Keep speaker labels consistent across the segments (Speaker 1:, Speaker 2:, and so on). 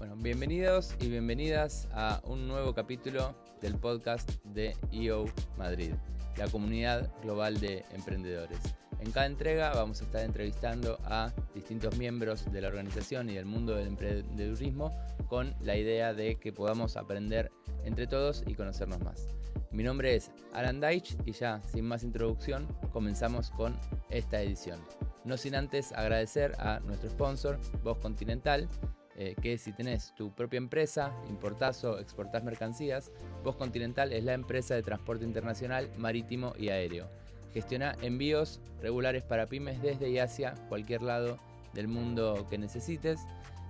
Speaker 1: Bueno, bienvenidos y bienvenidas a un nuevo capítulo del podcast de EO Madrid, la comunidad global de emprendedores. En cada entrega vamos a estar entrevistando a distintos miembros de la organización y del mundo del emprendedurismo con la idea de que podamos aprender entre todos y conocernos más. Mi nombre es Alan Deitch y ya, sin más introducción, comenzamos con esta edición. No sin antes agradecer a nuestro sponsor, Voz Continental, que si tenés tu propia empresa, importás o exportás mercancías, Voz Continental es la empresa de transporte internacional, marítimo y aéreo. Gestiona envíos regulares para pymes desde y hacia cualquier lado del mundo que necesites.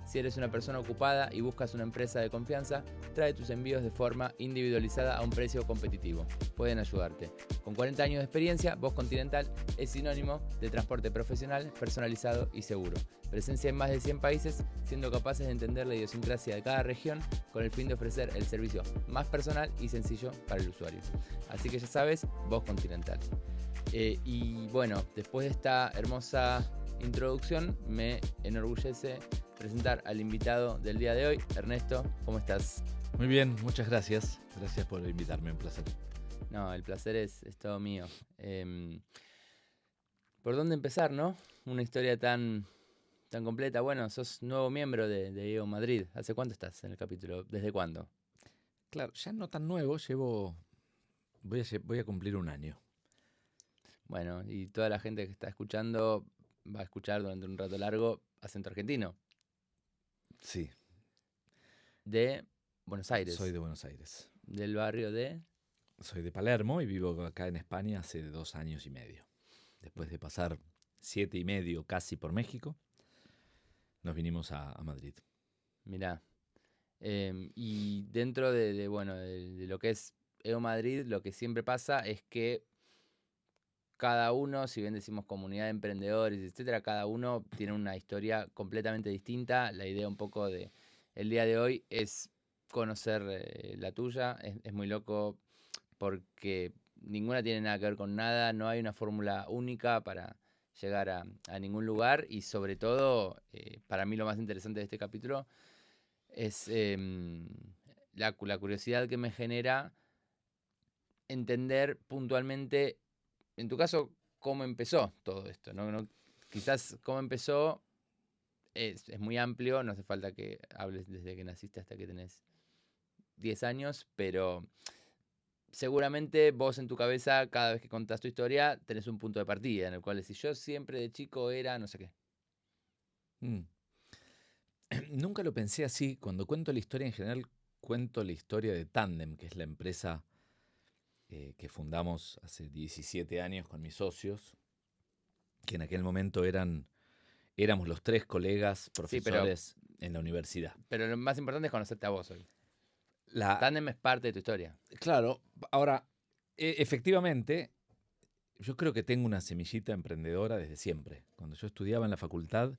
Speaker 1: Si eres una persona ocupada y buscas una empresa de confianza, trae tus envíos de forma individualizada a un precio competitivo. Pueden ayudarte. Con 40 años de experiencia, Voz Continental es sinónimo de transporte profesional, personalizado y seguro. Presencia en más de 100 países, siendo capaces de entender la idiosincrasia de cada región con el fin de ofrecer el servicio más personal y sencillo para el usuario. Así que ya sabes, Voz Continental. Y bueno, después de esta hermosa introducción, me enorgullece presentar al invitado del día de hoy. Ernesto, ¿cómo estás?
Speaker 2: Muy bien, muchas gracias. Gracias por invitarme, un placer.
Speaker 1: No, el placer es todo mío. ¿Por dónde empezar, no? Una historia tan completa. Bueno, sos nuevo miembro de EO Madrid. ¿Hace cuánto estás en el capítulo? ¿Desde cuándo?
Speaker 2: Claro, ya no tan nuevo, voy a cumplir un año.
Speaker 1: Bueno, y toda la gente que está escuchando va a escuchar durante un rato largo acento argentino.
Speaker 2: Sí.
Speaker 1: De Buenos Aires.
Speaker 2: Soy de Buenos Aires.
Speaker 1: Del barrio de...
Speaker 2: Soy de Palermo y vivo acá en España hace 2 años y medio. Después de pasar 7 y medio casi por México, nos vinimos a Madrid.
Speaker 1: Mirá. Y dentro de lo que es EO Madrid, lo que siempre pasa es que cada uno, si bien decimos comunidad de emprendedores, etcétera, cada uno tiene una historia completamente distinta. La idea un poco de el día de hoy es conocer la tuya. Es muy loco porque ninguna tiene nada que ver con nada, no hay una fórmula única para llegar a ningún lugar y sobre todo, para mí lo más interesante de este capítulo es la curiosidad que me genera entender puntualmente, en tu caso, cómo empezó todo esto, ¿no? Quizás cómo empezó es muy amplio, no hace falta que hables desde que naciste hasta que tenés 10 años, pero seguramente vos en tu cabeza, cada vez que contás tu historia, tenés un punto de partida en el cual decís, yo siempre de chico era no sé qué.
Speaker 2: Nunca lo pensé así. Cuando cuento la historia en general, cuento la historia de Tandem, que es la empresa que fundamos hace 17 años con mis socios, que en aquel momento éramos los 3 colegas profesores en la universidad.
Speaker 1: Pero lo más importante es conocerte a vos hoy.
Speaker 2: La,
Speaker 1: Tandem es parte de tu historia.
Speaker 2: Claro, ahora, efectivamente, yo creo que tengo una semillita emprendedora desde siempre. Cuando yo estudiaba en la facultad,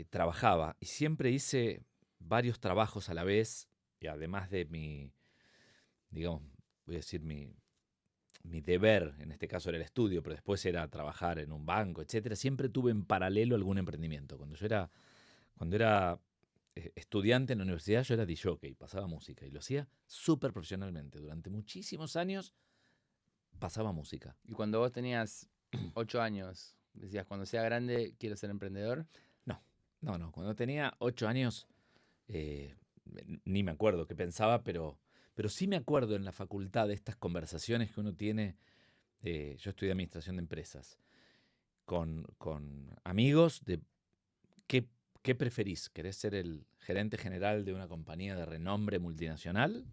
Speaker 2: trabajaba y siempre hice varios trabajos a la vez, y además de digamos, voy a decir mi deber, en este caso era el estudio, pero después era trabajar en un banco, etcétera. Siempre tuve en paralelo algún emprendimiento. Cuando era estudiante en la universidad, yo era DJ, pasaba música y lo hacía súper profesionalmente. Durante muchísimos años pasaba música.
Speaker 1: Y cuando vos tenías 8 años, decías, cuando sea grande quiero ser emprendedor.
Speaker 2: No. Cuando tenía 8 años, ni me acuerdo qué pensaba, pero sí me acuerdo en la facultad de estas conversaciones que uno tiene. Yo estudié administración de empresas con amigos de ¿qué preferís? ¿Querés ser el gerente general de una compañía de renombre multinacional?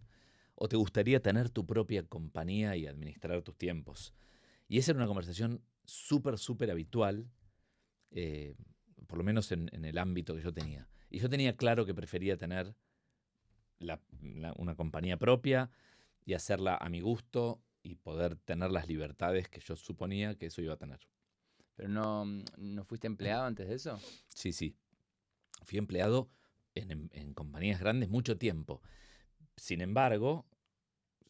Speaker 2: ¿O te gustaría tener tu propia compañía y administrar tus tiempos? Y esa era una conversación súper habitual, por lo menos en el ámbito que yo tenía. Y yo tenía claro que prefería tener una compañía propia y hacerla a mi gusto y poder tener las libertades que yo suponía que eso iba a tener.
Speaker 1: ¿Pero no fuiste empleado antes de eso?
Speaker 2: Sí. Fui empleado en compañías grandes mucho tiempo. Sin embargo,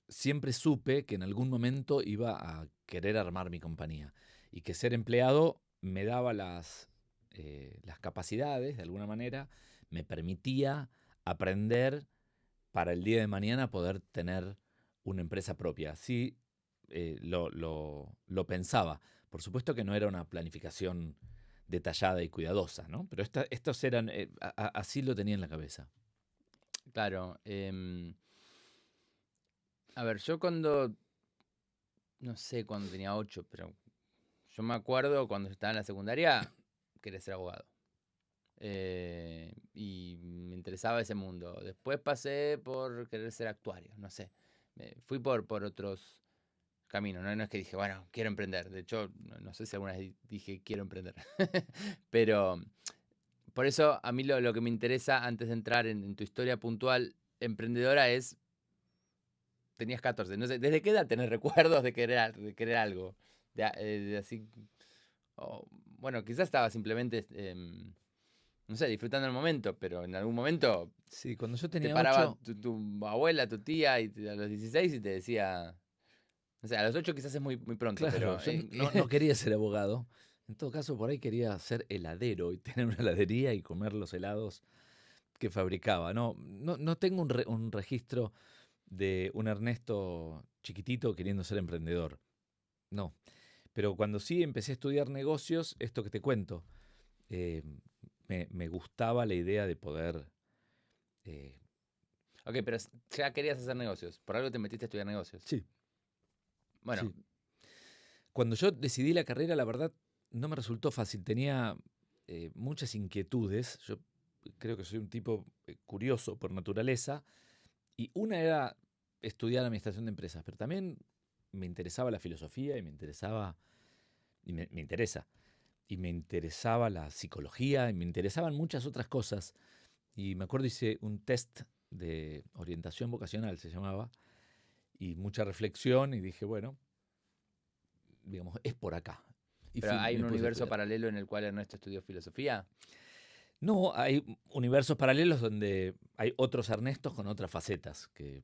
Speaker 2: siempre supe que en algún momento iba a querer armar mi compañía y que ser empleado me daba las capacidades, de alguna manera, me permitía aprender para el día de mañana poder tener una empresa propia. Así lo pensaba. Por supuesto que no era una planificación detallada y cuidadosa, ¿no? Pero estos eran, así lo tenía en la cabeza.
Speaker 1: Claro. A ver, yo cuando, no sé cuando tenía 8, pero yo me acuerdo cuando estaba en la secundaria, quería ser abogado. Y me interesaba ese mundo. Después pasé por querer ser actuario, no sé. Fui por otros caminos, ¿no? No es que dije, bueno, quiero emprender. De hecho, no sé si alguna vez dije quiero emprender. Pero por eso a mí lo que me interesa antes de entrar en tu historia puntual emprendedora es, tenías 14, no sé, ¿desde qué edad tenés recuerdos de querer algo? De así, bueno, quizás estaba simplemente, no sé, disfrutando el momento, pero en algún momento
Speaker 2: Sí, cuando yo
Speaker 1: te
Speaker 2: tenía
Speaker 1: paraba
Speaker 2: 8,
Speaker 1: tu abuela, tu tía, a los 16 y te decía, no sé, a los 8 quizás es muy pronto,
Speaker 2: claro,
Speaker 1: pero
Speaker 2: yo no quería ser abogado. En todo caso, por ahí quería ser heladero y tener una heladería y comer los helados que fabricaba. No tengo un registro de un Ernesto chiquitito queriendo ser emprendedor. No. Pero cuando sí empecé a estudiar negocios, esto que te cuento, eh, me gustaba la idea de poder. eh,
Speaker 1: ok, pero ya querías hacer negocios, por algo te metiste a estudiar negocios.
Speaker 2: sí,
Speaker 1: Bueno,
Speaker 2: sí. Cuando yo decidí la carrera, la verdad, no me resultó fácil. Tenía muchas inquietudes. Yo creo que soy un tipo curioso por naturaleza. Y una era estudiar administración de empresas, pero también me interesaba la filosofía y me interesaba, y me interesa, y me interesaba la psicología y me interesaban muchas otras cosas. Y me acuerdo hice un test de orientación vocacional, se llamaba, y mucha reflexión y dije, bueno, digamos, es por acá. Y
Speaker 1: pero hay
Speaker 2: me
Speaker 1: un
Speaker 2: puse a
Speaker 1: universo
Speaker 2: estudiar.
Speaker 1: paralelo en el cual Ernesto estudió filosofía.
Speaker 2: No, hay universos paralelos donde hay otros Ernestos con otras facetas que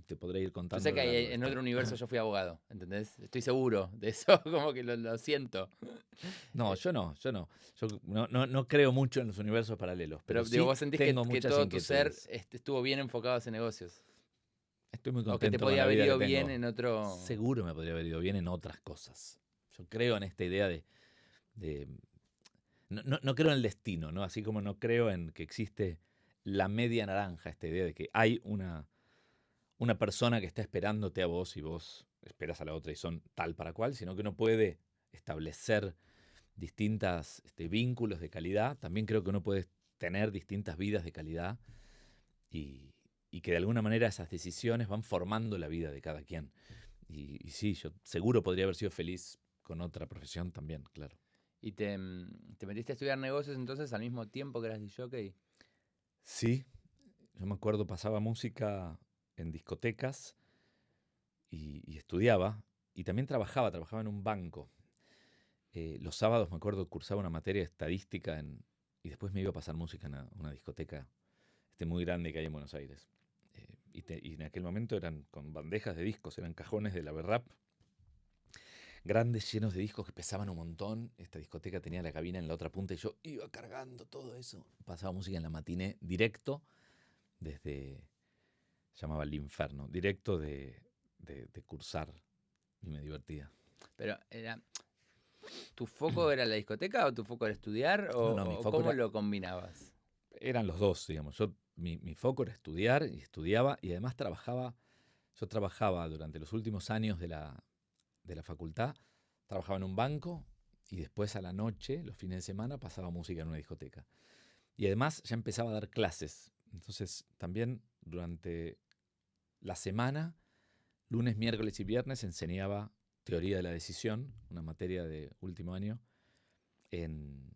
Speaker 2: te podré ir
Speaker 1: Yo
Speaker 2: contando
Speaker 1: sé
Speaker 2: a
Speaker 1: que
Speaker 2: lo largo de
Speaker 1: en
Speaker 2: esta.
Speaker 1: otro universo yo fui abogado, ¿entendés? Estoy seguro de eso, como que lo siento.
Speaker 2: No,
Speaker 1: Eh,
Speaker 2: yo no, yo no. Yo no creo mucho en los universos paralelos, pero
Speaker 1: pero digo,
Speaker 2: sí
Speaker 1: vos sentís
Speaker 2: tengo
Speaker 1: que
Speaker 2: muchas
Speaker 1: todo tu ser
Speaker 2: inquietudes.
Speaker 1: estuvo bien enfocado hacia negocios.
Speaker 2: Estoy muy
Speaker 1: O que te
Speaker 2: contento con
Speaker 1: podía
Speaker 2: la
Speaker 1: haber
Speaker 2: vida que
Speaker 1: ido bien
Speaker 2: tengo.
Speaker 1: en otro.
Speaker 2: Seguro me podría haber ido bien en otras cosas. Yo creo en esta idea de no creo en el destino, ¿no? Así como no creo en que existe la media naranja, esta idea de que hay una persona que está esperándote a vos y vos esperas a la otra y son tal para cual, sino que uno puede establecer distintos vínculos de calidad. También creo que uno puede tener distintas vidas de calidad y, y que de alguna manera esas decisiones van formando la vida de cada quien. Y sí, yo seguro podría haber sido feliz con otra profesión también, claro.
Speaker 1: Y te metiste a estudiar negocios entonces al mismo tiempo que eras DJ.
Speaker 2: Sí, yo me acuerdo, pasaba música en discotecas y estudiaba y también trabajaba en un banco. Los sábados me acuerdo cursaba una materia de estadística y después me iba a pasar música en una discoteca muy grande que hay en Buenos Aires. Y en aquel momento eran con bandejas de discos, eran cajones de la Berrap, grandes, llenos de discos que pesaban un montón. Esta discoteca tenía la cabina en la otra punta y yo iba cargando todo eso. Pasaba música en la matiné directo desde, llamaba El Inferno, directo de cursar y me divertía.
Speaker 1: Pero ¿tu foco era la discoteca o tu foco era estudiar
Speaker 2: No, mi
Speaker 1: o
Speaker 2: foco
Speaker 1: cómo lo combinabas?
Speaker 2: eran los dos, digamos. Mi foco era estudiar y estudiaba y además yo trabajaba durante los últimos años de la facultad, trabajaba en un banco y después a la noche, los fines de semana, pasaba música en una discoteca. Y además ya empezaba a dar clases. Entonces también durante la semana, lunes, miércoles y viernes, enseñaba teoría de la decisión, una materia de último año, en,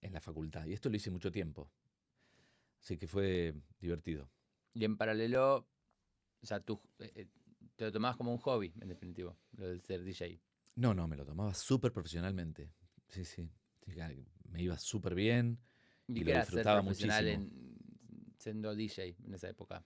Speaker 2: en la facultad. Y esto lo hice mucho tiempo. Así que fue divertido.
Speaker 1: Y en paralelo, o sea, tú te lo tomabas como un hobby, en definitivo, lo de ser DJ.
Speaker 2: No, me lo tomaba súper profesionalmente. Sí, sí. Sí, me iba súper bien
Speaker 1: ¿Y
Speaker 2: y
Speaker 1: qué
Speaker 2: lo
Speaker 1: era ser
Speaker 2: disfrutaba
Speaker 1: profesional
Speaker 2: muchísimo.
Speaker 1: siendo DJ en esa época?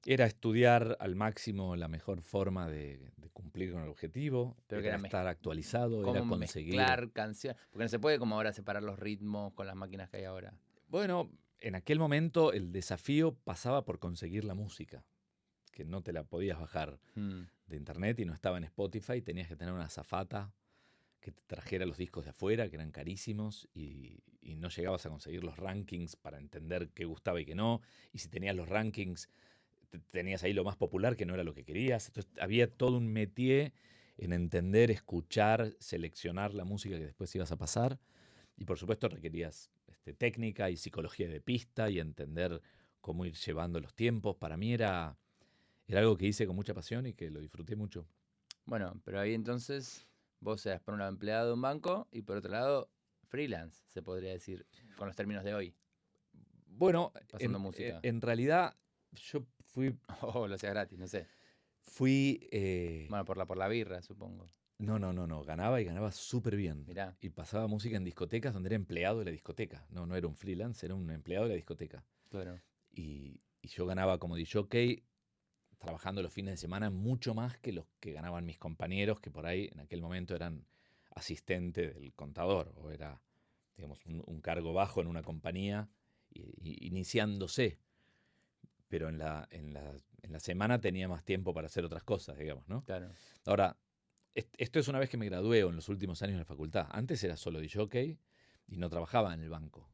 Speaker 2: Era estudiar al máximo la mejor forma de cumplir con el objetivo,
Speaker 1: Pero que
Speaker 2: era
Speaker 1: era
Speaker 2: estar actualizado, era
Speaker 1: cómo
Speaker 2: conseguir.
Speaker 1: mezclar canciones. Porque no se puede como ahora separar los ritmos con las máquinas que hay ahora.
Speaker 2: Bueno, en aquel momento el desafío pasaba por conseguir la música, que no te la podías bajar de internet y no estaba en Spotify, tenías que tener una azafata que te trajera los discos de afuera, que eran carísimos, y no llegabas a conseguir los rankings para entender qué gustaba y qué no, y si tenías los rankings, tenías ahí lo más popular que no era lo que querías. Entonces había todo un métier en entender, escuchar, seleccionar la música que después ibas a pasar, y por supuesto requerías técnica y psicología de pista y entender cómo ir llevando los tiempos. Para mí era algo que hice con mucha pasión y que lo disfruté mucho.
Speaker 1: Bueno, pero ahí entonces vos eras por un lado empleado de un banco y por otro lado freelance, se podría decir, con los términos de hoy,
Speaker 2: Bueno,
Speaker 1: pasando música.
Speaker 2: en realidad yo
Speaker 1: O lo hacías gratis, no sé.
Speaker 2: fui
Speaker 1: Bueno, por la birra, supongo.
Speaker 2: no, ganaba y ganaba súper bien.
Speaker 1: Mirá.
Speaker 2: Y pasaba música en discotecas donde era empleado de la discoteca. No era un freelance, era un empleado de la discoteca.
Speaker 1: Claro.
Speaker 2: Y yo ganaba como DJ, trabajando los fines de semana, mucho más que los que ganaban mis compañeros, que por ahí en aquel momento eran asistente del contador, o era, digamos, un cargo bajo en una compañía, iniciándose. Pero en la semana tenía más tiempo para hacer otras cosas, digamos, ¿no?
Speaker 1: Claro.
Speaker 2: Ahora, esto es una vez que me gradué o en los últimos años de la facultad. Antes era solo DJ y no trabajaba en el banco.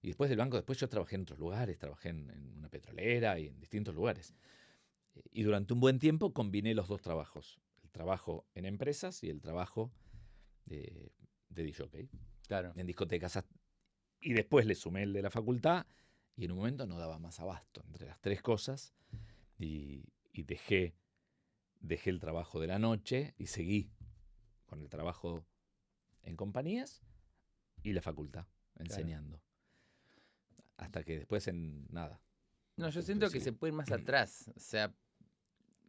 Speaker 2: Y después del banco, después yo trabajé en otros lugares, trabajé en una petrolera y en distintos lugares. Y durante un buen tiempo combiné los dos trabajos. El trabajo en empresas y el trabajo de DJ.
Speaker 1: Claro.
Speaker 2: En discotecas. Y después le sumé el de la facultad y en un momento no daba más abasto entre las tres cosas y dejé el trabajo de la noche y seguí con el trabajo en compañías y la facultad, enseñando. Hasta que después nada.
Speaker 1: No, yo siento que se puede ir más atrás. O sea,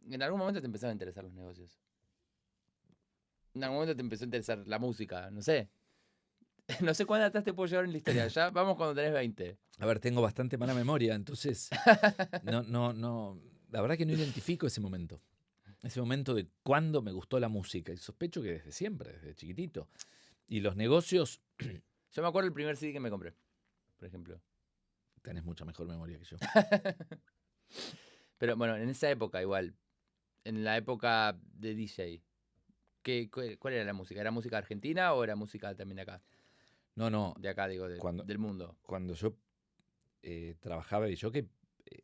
Speaker 1: en algún momento te empezaron a interesar los negocios. En algún momento te empezó a interesar la música, no sé. No sé cuándo atrás te puedo llevar en la historia. Ya vamos cuando tenés 20.
Speaker 2: A ver, tengo bastante mala memoria, entonces no, la verdad que no identifico ese momento. Ese momento de cuándo me gustó la música. Y sospecho que desde siempre, desde chiquitito. Y los negocios...
Speaker 1: Yo me acuerdo el primer CD que me compré, por ejemplo.
Speaker 2: Tenés mucha mejor memoria que yo.
Speaker 1: Pero bueno, en esa época igual, en la época de DJ, ¿cuál era la música? ¿Era música argentina o era música también de acá?
Speaker 2: No.
Speaker 1: De acá, digo, del mundo.
Speaker 2: Cuando yo trabajaba de DJ,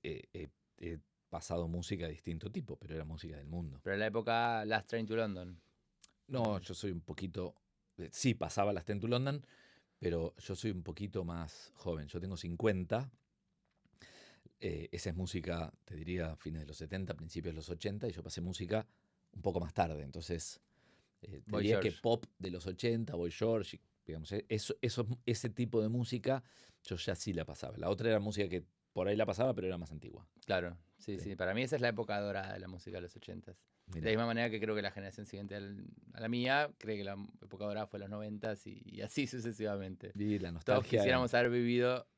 Speaker 2: he pasado música de distinto tipo, pero era música del mundo.
Speaker 1: Pero en la época Last Train to London.
Speaker 2: No, yo soy un poquito... sí, pasaba Last Train to London, pero yo soy un poquito más joven. Yo tengo 50. Esa es música, te diría, fines de los 70, principios de los 80, y yo pasé música un poco más tarde. Entonces, diría que pop de los 80, Boy George, digamos, ese tipo de música, yo ya sí la pasaba. La otra era música que por ahí la pasaba, pero era más antigua.
Speaker 1: Claro, sí. Para mí esa es la época dorada de la música de los 80s. De la misma manera que creo que la generación siguiente a la mía cree que la época dorada fue los 90s y así sucesivamente.
Speaker 2: Y la nostalgia...
Speaker 1: Todos quisiéramos haber vivido...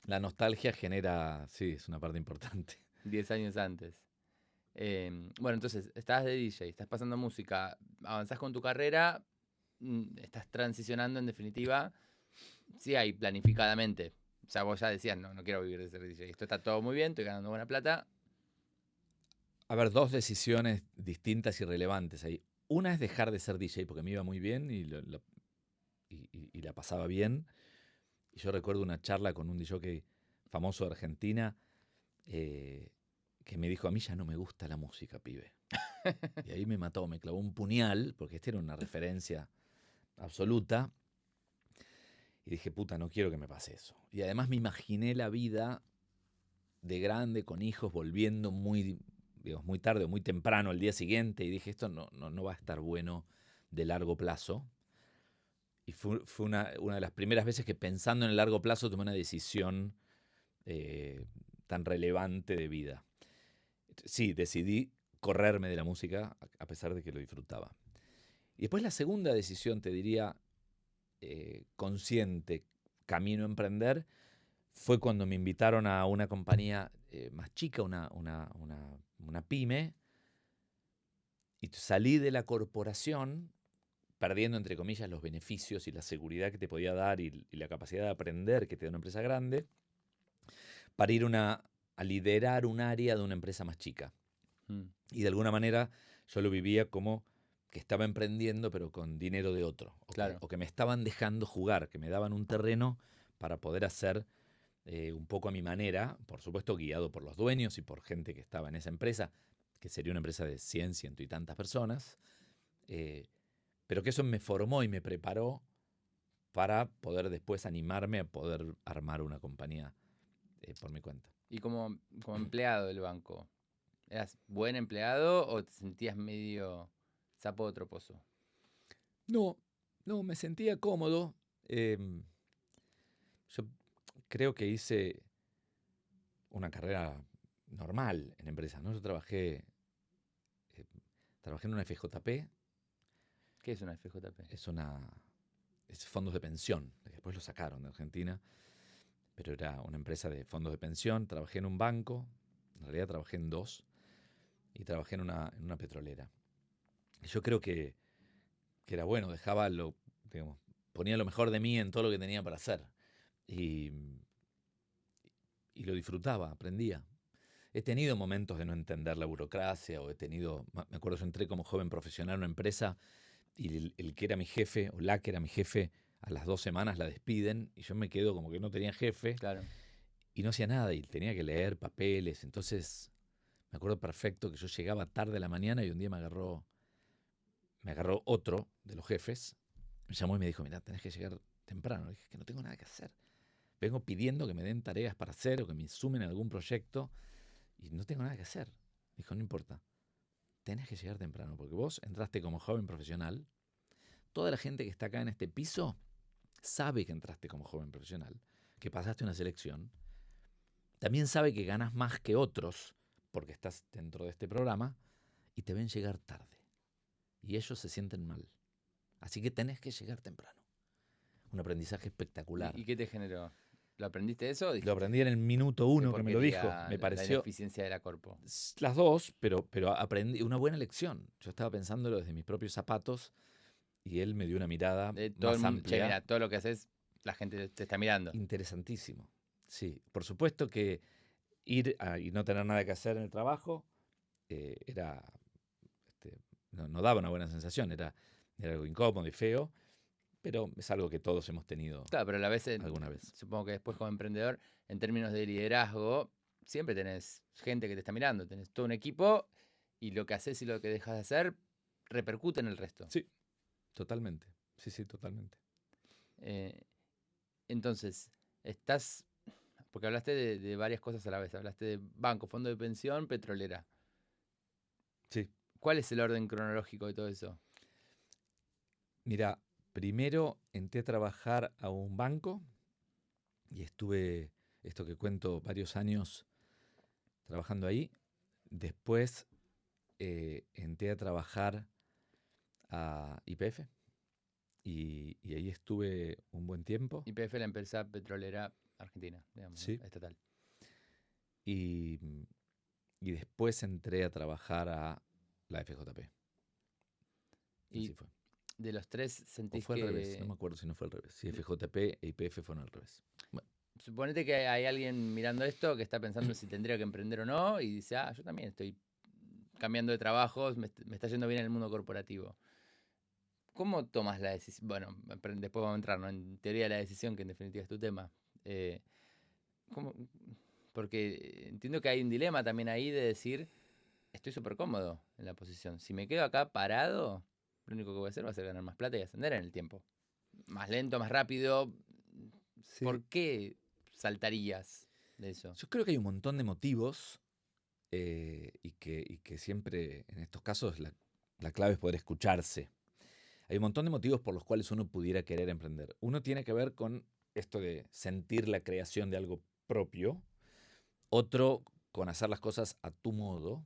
Speaker 2: La nostalgia genera, sí, es una parte importante.
Speaker 1: 10 años antes. Bueno, entonces, estás de DJ, estás pasando música, avanzás con tu carrera, estás transicionando en definitiva, sí hay planificadamente. O sea, vos ya decías, no quiero vivir de ser DJ. Esto está todo muy bien, estoy ganando buena plata.
Speaker 2: A ver, dos decisiones distintas y relevantes ahí. Una es dejar de ser DJ porque me iba muy bien y la pasaba bien. Y yo recuerdo una charla con un DJ famoso de Argentina que me dijo, a mí ya no me gusta la música, pibe. Y ahí me mató, me clavó un puñal, porque esta era una referencia absoluta. Y dije, puta, no quiero que me pase eso. Y además me imaginé la vida de grande, con hijos, volviendo muy tarde o muy temprano al día siguiente. Y dije, esto no va a estar bueno de largo plazo. Y fue una de las primeras veces que pensando en el largo plazo tomé una decisión tan relevante de vida. Sí, decidí correrme de la música a pesar de que lo disfrutaba. Y después la segunda decisión, te diría, consciente, camino a emprender, fue cuando me invitaron a una compañía más chica, una pyme, y salí de la corporación perdiendo, entre comillas, los beneficios y la seguridad que te podía dar y la capacidad de aprender que te da una empresa grande, para ir a liderar un área de una empresa más chica. Y de alguna manera yo lo vivía como que estaba emprendiendo, pero con dinero de otro.
Speaker 1: Claro.
Speaker 2: O que me estaban dejando jugar, que me daban un terreno para poder hacer un poco a mi manera, por supuesto guiado por los dueños y por gente que estaba en esa empresa, que sería una empresa de 100, ciento y tantas personas, pero que eso me formó y me preparó para poder después animarme a poder armar una compañía por mi cuenta.
Speaker 1: Y como empleado del banco, ¿eras buen empleado o te sentías medio sapo de otro pozo?
Speaker 2: No, me sentía cómodo. Yo creo que hice una carrera normal en empresas, ¿no? Yo trabajé en una FJP.
Speaker 1: ¿Qué es una FJP?
Speaker 2: Es fondos de pensión. Después lo sacaron de Argentina, pero era una empresa de fondos de pensión. Trabajé en un banco, en realidad trabajé en dos, y trabajé en una petrolera. Yo creo que era bueno, ponía lo mejor de mí en todo lo que tenía para hacer. Y lo disfrutaba, aprendía. He tenido momentos de no entender la burocracia, me acuerdo, yo entré como joven profesional en una empresa y el que era mi jefe, o la que era mi jefe, a las 2 semanas la despiden y yo me quedo como que no tenía jefe.
Speaker 1: Claro.
Speaker 2: Y no hacía nada y tenía que leer papeles. Entonces me acuerdo perfecto que yo llegaba tarde a la mañana y un día me agarró otro de los jefes, me llamó y me dijo, mira, tenés que llegar temprano. Le dije, que no tengo nada que hacer. Vengo pidiendo que me den tareas para hacer o que me sumen a algún proyecto y no tengo nada que hacer. Me dijo, no importa, tenés que llegar temprano porque vos entraste como joven profesional. Toda la gente que está acá en este piso sabe que entraste como joven profesional, que pasaste una selección. También sabe que ganas más que otros porque estás dentro de este programa y te ven llegar tarde. Y ellos se sienten mal. Así que tenés que llegar temprano. Un aprendizaje espectacular.
Speaker 1: ¿Y qué te generó? ¿Lo aprendiste eso?
Speaker 2: Lo aprendí en el minuto 1 que me lo dijo. Me
Speaker 1: La
Speaker 2: pareció
Speaker 1: ineficiencia de la corpo.
Speaker 2: las dos, pero aprendí una buena lección. Yo estaba pensándolo desde mis propios zapatos y él me dio una mirada más amplia.
Speaker 1: Che, mira, todo lo que haces, la gente te está mirando.
Speaker 2: Interesantísimo. Sí, por supuesto que ir y no tener nada que hacer en el trabajo no daba una buena sensación, era algo incómodo y feo, pero es algo que todos hemos tenido.
Speaker 1: Claro, pero a la vez,
Speaker 2: alguna vez.
Speaker 1: Supongo que después como emprendedor, en términos de liderazgo, siempre tenés gente que te está mirando, tenés todo un equipo y lo que haces y lo que dejas de hacer repercute en el resto.
Speaker 2: Sí, totalmente. Sí, totalmente.
Speaker 1: Entonces, porque hablaste de varias cosas a la vez, hablaste de banco, fondo de pensión, petrolera.
Speaker 2: Sí.
Speaker 1: ¿Cuál es el orden cronológico de todo eso?
Speaker 2: Mira, primero entré a trabajar a un banco y estuve, esto que cuento, varios años trabajando ahí. Después entré a trabajar a YPF y ahí estuve un buen tiempo.
Speaker 1: YPF, la empresa petrolera argentina, digamos,
Speaker 2: Sí.
Speaker 1: ¿no? Estatal.
Speaker 2: Y después entré a trabajar a la FJP.
Speaker 1: Y
Speaker 2: así fue.
Speaker 1: de los tres sentís
Speaker 2: ¿O fue
Speaker 1: que...
Speaker 2: al revés? No me acuerdo si no fue al revés. Si FJP e YPF fueron al revés. Bueno.
Speaker 1: Suponete que hay alguien mirando esto que está pensando si tendría que emprender o no y dice, yo también estoy cambiando de trabajos, me está yendo bien en el mundo corporativo. ¿Cómo tomas la decisión? Bueno, después vamos a entrar, ¿no? En teoría de la decisión, que en definitiva es tu tema. Porque entiendo que hay un dilema también ahí de decir, estoy súper cómodo en la posición. Si me quedo acá parado, lo único que voy a hacer va a ser ganar más plata y ascender en el tiempo. Más lento, más rápido.
Speaker 2: Sí.
Speaker 1: ¿Por qué saltarías de eso?
Speaker 2: Yo creo que hay un montón de motivos y que siempre en estos casos la clave es poder escucharse. Hay un montón de motivos por los cuales uno pudiera querer emprender. Uno tiene que ver con esto de sentir la creación de algo propio. Otro con hacer las cosas a tu modo.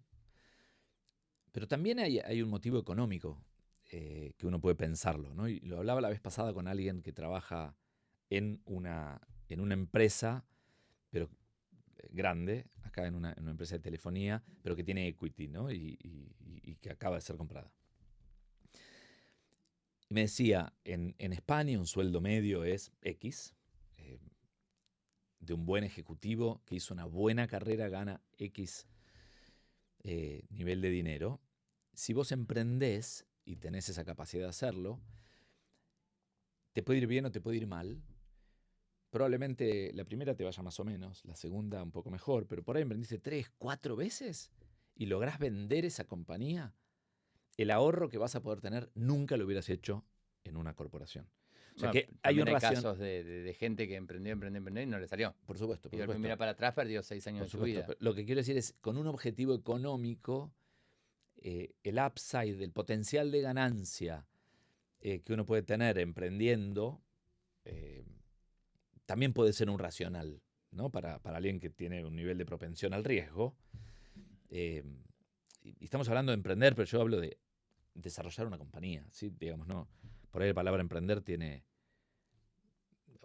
Speaker 2: Pero también hay un motivo económico que uno puede pensarlo, ¿no? Y lo hablaba la vez pasada con alguien que trabaja en una empresa, pero grande, acá en una empresa de telefonía, pero que tiene equity, ¿no? Y que acaba de ser comprada. Y me decía, en España un sueldo medio es X. de un buen ejecutivo que hizo una buena carrera, gana X nivel de dinero. Si vos emprendés y tenés esa capacidad de hacerlo, te puede ir bien o te puede ir mal. Probablemente la primera te vaya más o menos, la segunda un poco mejor, pero por ahí emprendiste 3, 4 veces y lográs vender esa compañía, el ahorro que vas a poder tener nunca lo hubieras hecho en una corporación. O sea
Speaker 1: Bueno,
Speaker 2: que hay
Speaker 1: también
Speaker 2: una
Speaker 1: hay
Speaker 2: relación.
Speaker 1: casos de gente que emprendió y no le salió.
Speaker 2: Por supuesto,
Speaker 1: Y
Speaker 2: por
Speaker 1: después mira
Speaker 2: supuesto.
Speaker 1: para atrás, perdió 6 años
Speaker 2: Por
Speaker 1: de su
Speaker 2: supuesto.
Speaker 1: vida.
Speaker 2: Pero lo que quiero decir es, con un objetivo económico, el upside, el potencial de ganancia que uno puede tener emprendiendo, eh, también puede ser un racional, ¿no? Para alguien que tiene un nivel de propensión al riesgo. Eh, y estamos hablando de emprender, pero yo hablo de desarrollar una compañía, ¿sí? Digamos, no. Por ahí la palabra emprender tiene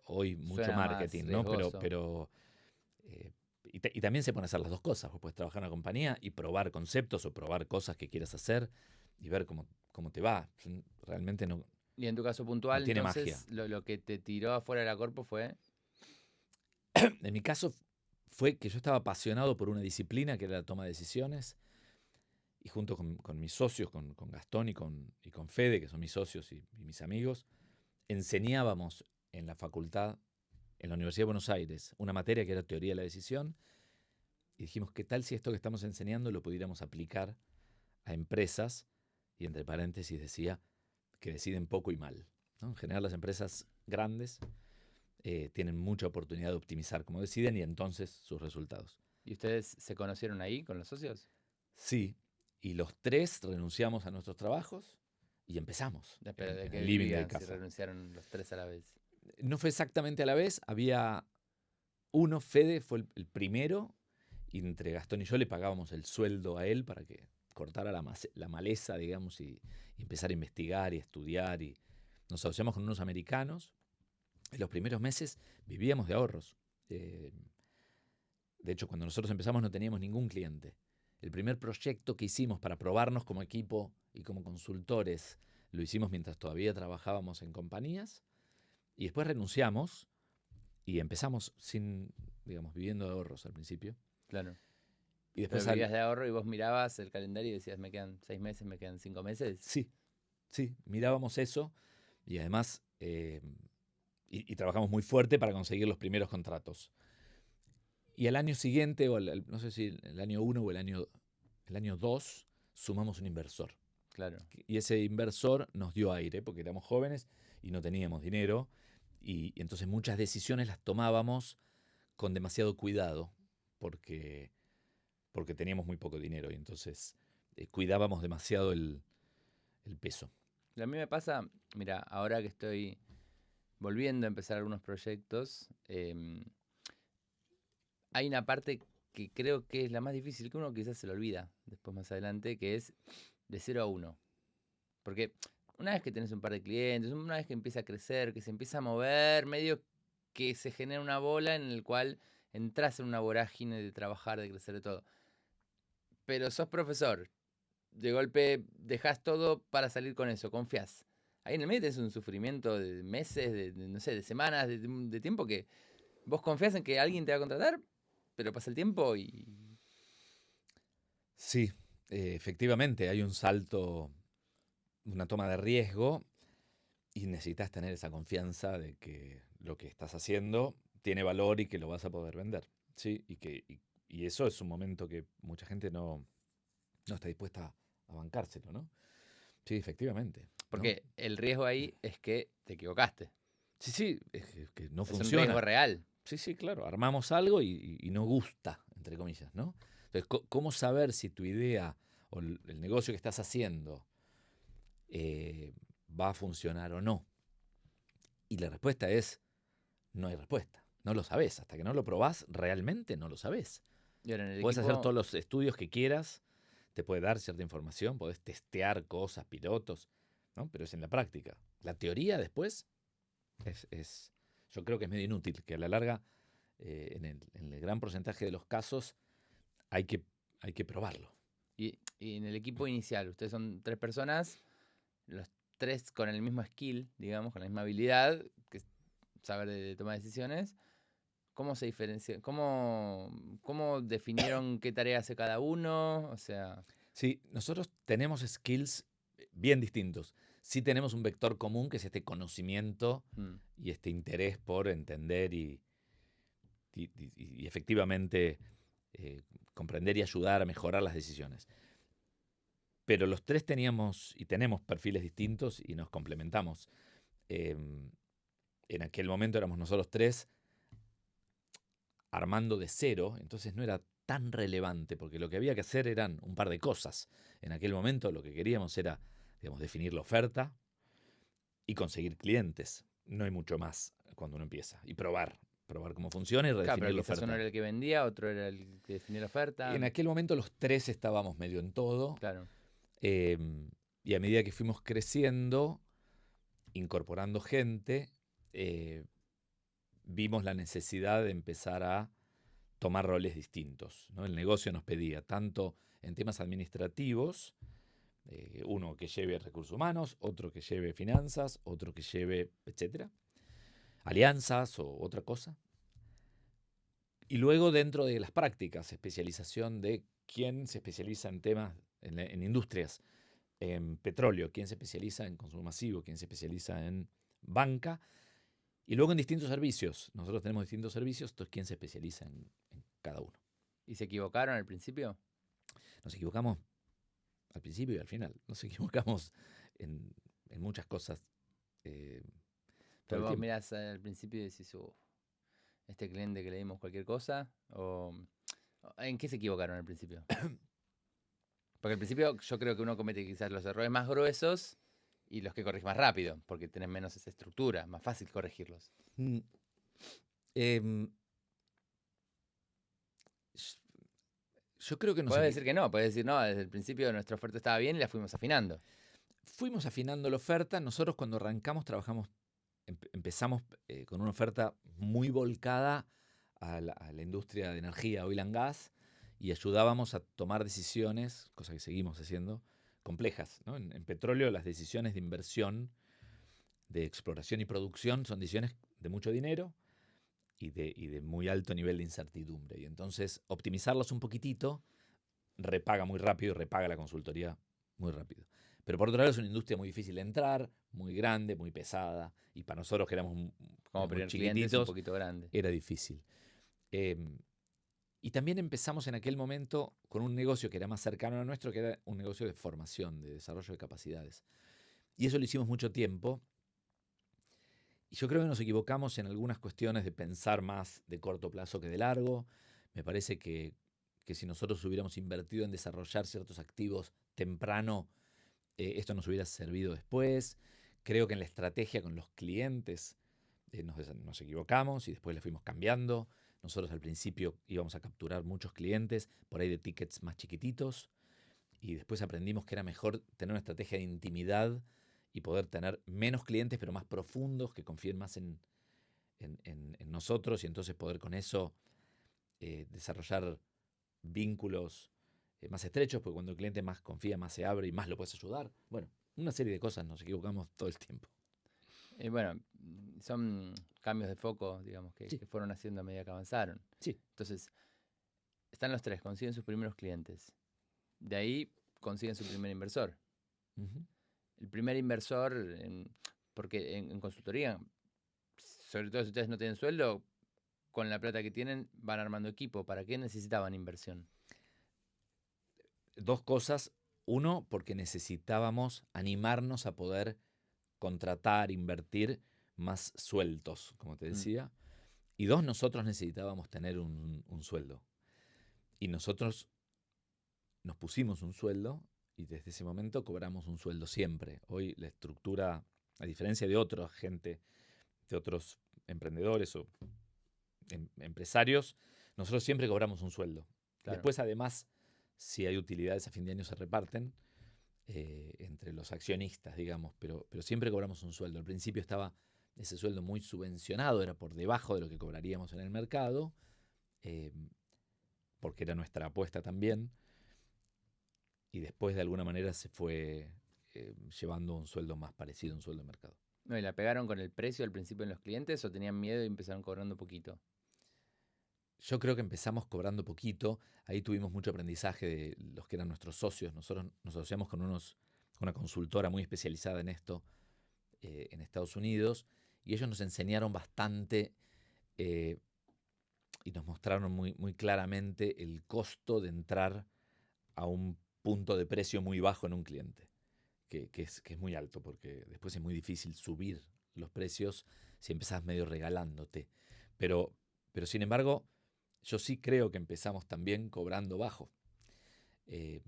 Speaker 2: hoy mucho
Speaker 1: Suena más
Speaker 2: marketing, ¿no?
Speaker 1: riesgoso.
Speaker 2: Y también se pueden hacer las dos cosas. Vos puedes trabajar en una compañía y probar conceptos o probar cosas que quieras hacer y ver cómo te va. Realmente no,
Speaker 1: Y en tu caso
Speaker 2: no
Speaker 1: puntual,
Speaker 2: tiene magia.
Speaker 1: entonces, lo que te tiró afuera de la corpo fue...
Speaker 2: En mi caso fue que yo estaba apasionado por una disciplina que era la toma de decisiones y junto con mis socios, con Gastón y con Fede, que son mis socios y mis amigos, enseñábamos en la facultad, en la Universidad de Buenos Aires, una materia que era teoría de la decisión y dijimos, ¿qué tal si esto que estamos enseñando lo pudiéramos aplicar a empresas? Y entre paréntesis decía que deciden poco y mal, ¿no? En general las empresas grandes tienen mucha oportunidad de optimizar cómo deciden y entonces sus resultados.
Speaker 1: ¿Y ustedes se conocieron ahí con los socios?
Speaker 2: Sí, y los tres renunciamos a nuestros trabajos y empezamos
Speaker 1: Pero ¿de
Speaker 2: en
Speaker 1: qué
Speaker 2: el living de
Speaker 1: vivían si
Speaker 2: casa.
Speaker 1: renunciaron los 3 a la vez?
Speaker 2: No fue exactamente a la vez, había uno, Fede fue el primero, y entre Gastón y yo le pagábamos el sueldo a él para que cortara la maleza, digamos, y empezar a investigar y estudiar. Y nos asociamos con unos americanos. En los primeros meses vivíamos de ahorros. De hecho, cuando nosotros empezamos no teníamos ningún cliente. El primer proyecto que hicimos para probarnos como equipo y como consultores lo hicimos mientras todavía trabajábamos en compañías y después renunciamos y empezamos viviendo de ahorros al principio.
Speaker 1: Claro.
Speaker 2: Y
Speaker 1: Pero
Speaker 2: después
Speaker 1: vivías de ahorro y vos mirabas el calendario y decías, me quedan 6 meses, me quedan 5 meses.
Speaker 2: Sí, mirábamos eso y además y trabajamos muy fuerte para conseguir los primeros contratos. Y al año siguiente, no sé si el año 1 o el año 2, sumamos un inversor.
Speaker 1: Claro.
Speaker 2: Y ese inversor nos dio aire, porque éramos jóvenes y no teníamos dinero. Y entonces muchas decisiones las tomábamos con demasiado cuidado, porque teníamos muy poco dinero. Y entonces cuidábamos demasiado el peso.
Speaker 1: A mí me pasa, mira, ahora que estoy volviendo a empezar algunos proyectos, hay una parte que creo que es la más difícil, que uno quizás se lo olvida después más adelante, que es de 0 a 1. Porque una vez que tenés un par de clientes, una vez que empieza a crecer, que se empieza a mover, medio que se genera una bola en el cual entras en una vorágine de trabajar, de crecer, de todo. Pero sos profesor, de golpe dejás todo para salir con eso, confías. Ahí en el medio tenés un sufrimiento de meses, no sé, de semanas, de tiempo que vos confías en que alguien te va a contratar, pero pasa el tiempo y...
Speaker 2: Sí, efectivamente, hay un salto, una toma de riesgo y necesitas tener esa confianza de que lo que estás haciendo tiene valor y que lo vas a poder vender. ¿Sí? Y eso es un momento que mucha gente no está dispuesta a bancárselo, ¿no? Sí, efectivamente. ¿no?
Speaker 1: Porque el riesgo ahí es que te equivocaste.
Speaker 2: Sí, es que no
Speaker 1: Es
Speaker 2: funciona.
Speaker 1: un riesgo real.
Speaker 2: Sí, claro. Armamos algo y no gusta, entre comillas, ¿no? Entonces, ¿cómo saber si tu idea o el negocio que estás haciendo va a funcionar o no? Y la respuesta es, no hay respuesta. No lo sabés. Hasta que no lo probás, realmente no lo sabés.
Speaker 1: Y ahora en el
Speaker 2: Puedes
Speaker 1: equipo,
Speaker 2: hacer todos los estudios que quieras, te puede dar cierta información, podés testear cosas, pilotos, ¿no? Pero es en la práctica. La teoría después yo creo que es medio inútil, que a la larga, en el gran porcentaje de los casos, hay que probarlo.
Speaker 1: y en el equipo inicial, ustedes son 3 personas, los 3 con el mismo skill, digamos, con la misma habilidad, que es saber de tomar decisiones. ¿Cómo se diferencia? ¿Cómo definieron qué tarea hace cada uno? O sea,
Speaker 2: Sí, nosotros tenemos skills bien distintos. Sí tenemos un vector común que es este conocimiento
Speaker 1: mm,
Speaker 2: y este interés por entender y efectivamente comprender y ayudar a mejorar las decisiones. Pero los tres teníamos y tenemos perfiles distintos y nos complementamos. Em, en aquel momento éramos nosotros tres armando de cero, entonces no era tan relevante, porque lo que había que hacer eran un par de cosas. En aquel momento lo que queríamos era, digamos, definir la oferta y conseguir clientes. No hay mucho más cuando uno empieza. Y probar cómo funciona y
Speaker 1: claro, pero
Speaker 2: redefinir la
Speaker 1: quizás uno
Speaker 2: oferta.
Speaker 1: era el que vendía, otro era el que definía la oferta.
Speaker 2: En aquel momento los tres estábamos medio en todo.
Speaker 1: Claro.
Speaker 2: Y a medida que fuimos creciendo, incorporando gente, eh, vimos la necesidad de empezar a tomar roles distintos, ¿no? El negocio nos pedía tanto en temas administrativos, uno que lleve recursos humanos, otro que lleve finanzas, otro que lleve, etcétera, alianzas o otra cosa. Y luego dentro de las prácticas, especialización de quién se especializa en temas, en industrias, en petróleo, quién se especializa en consumo masivo, quién se especializa en banca, y luego en distintos servicios. Nosotros tenemos distintos servicios, entonces quién se especializa en cada uno.
Speaker 1: ¿Y se equivocaron al principio?
Speaker 2: Nos equivocamos al principio y al final. Nos equivocamos en muchas cosas todo
Speaker 1: Pero
Speaker 2: el
Speaker 1: vos
Speaker 2: tiempo.
Speaker 1: mirás al principio y decís, este cliente que le dimos cualquier cosa, o ¿en qué se equivocaron al principio? Porque al principio yo creo que uno comete quizás los errores más gruesos y los que corrige más rápido, porque tenés menos esa estructura, más fácil corregirlos.
Speaker 2: Mm, em, yo creo que
Speaker 1: Puedes decir que no, puedes decir, no, desde el principio nuestra oferta estaba bien y la fuimos afinando.
Speaker 2: fuimos afinando la oferta. Nosotros cuando arrancamos trabajamos, empezamos con una oferta muy volcada a la industria de energía, oil and gas, y ayudábamos a tomar decisiones, cosa que seguimos haciendo, complejas, ¿no? En petróleo las decisiones de inversión, de exploración y producción son decisiones de mucho dinero y de muy alto nivel de incertidumbre. Y entonces optimizarlas un poquitito repaga muy rápido y repaga la consultoría muy rápido. Pero por otro lado es una industria muy difícil de entrar, muy grande, muy pesada, y para nosotros que éramos
Speaker 1: Como
Speaker 2: muy
Speaker 1: primer cliente es un
Speaker 2: chiquititos
Speaker 1: poquito grande.
Speaker 2: era difícil. Y también empezamos en aquel momento con un negocio que era más cercano a nuestro, que era un negocio de formación, de desarrollo de capacidades. Y eso lo hicimos mucho tiempo. Y yo creo que nos equivocamos en algunas cuestiones de pensar más de corto plazo que de largo. Me parece que si nosotros hubiéramos invertido en desarrollar ciertos activos temprano, esto nos hubiera servido después. Creo que en la estrategia con los clientes nos equivocamos y después la fuimos cambiando. Nosotros al principio íbamos a capturar muchos clientes, por ahí de tickets más chiquititos, y después aprendimos que era mejor tener una estrategia de intimidad y poder tener menos clientes, pero más profundos, que confíen más en nosotros, y entonces poder con eso desarrollar vínculos más estrechos, porque cuando el cliente más confía, más se abre y más lo puedes ayudar. Bueno, una serie de cosas, nos equivocamos todo el tiempo.
Speaker 1: Bueno, son cambios de foco, digamos,
Speaker 2: Sí,
Speaker 1: que fueron haciendo a medida que avanzaron.
Speaker 2: sí.
Speaker 1: Entonces, están los tres, consiguen sus primeros clientes. De ahí consiguen su primer inversor.
Speaker 2: Uh-huh.
Speaker 1: El primer inversor, porque en consultoría, sobre todo si ustedes no tienen sueldo, con la plata que tienen van armando equipo. ¿Para qué necesitaban inversión?
Speaker 2: Dos cosas. Uno, porque necesitábamos animarnos a poder contratar, invertir más sueltos, como te
Speaker 1: Mm,
Speaker 2: decía. Y dos, nosotros necesitábamos tener un sueldo. Y nosotros nos pusimos un sueldo y desde ese momento cobramos un sueldo siempre. Hoy la estructura, a diferencia de otra gente, de otros emprendedores o empresarios, nosotros siempre cobramos un sueldo.
Speaker 1: claro.
Speaker 2: Después, además, si hay utilidades a fin de año se reparten entre los accionistas, digamos, pero siempre cobramos un sueldo. Al principio estaba ese sueldo muy subvencionado, era por debajo de lo que cobraríamos en el mercado, eh, porque era nuestra apuesta también, y después de alguna manera se fue llevando un sueldo más parecido a un sueldo de mercado.
Speaker 1: No, ¿y la pegaron con el precio al principio en los clientes o tenían miedo y empezaron cobrando poquito?
Speaker 2: yo creo que empezamos cobrando poquito. Ahí tuvimos mucho aprendizaje de los que eran nuestros socios. Nosotros nos asociamos con una consultora muy especializada en esto en Estados Unidos, y ellos nos enseñaron bastante y nos mostraron muy, muy claramente el costo de entrar a un punto de precio muy bajo en un cliente, que es muy alto, porque después es muy difícil subir los precios si empezás medio regalándote. Pero sin embargo, yo sí creo que empezamos también cobrando bajo. Eh,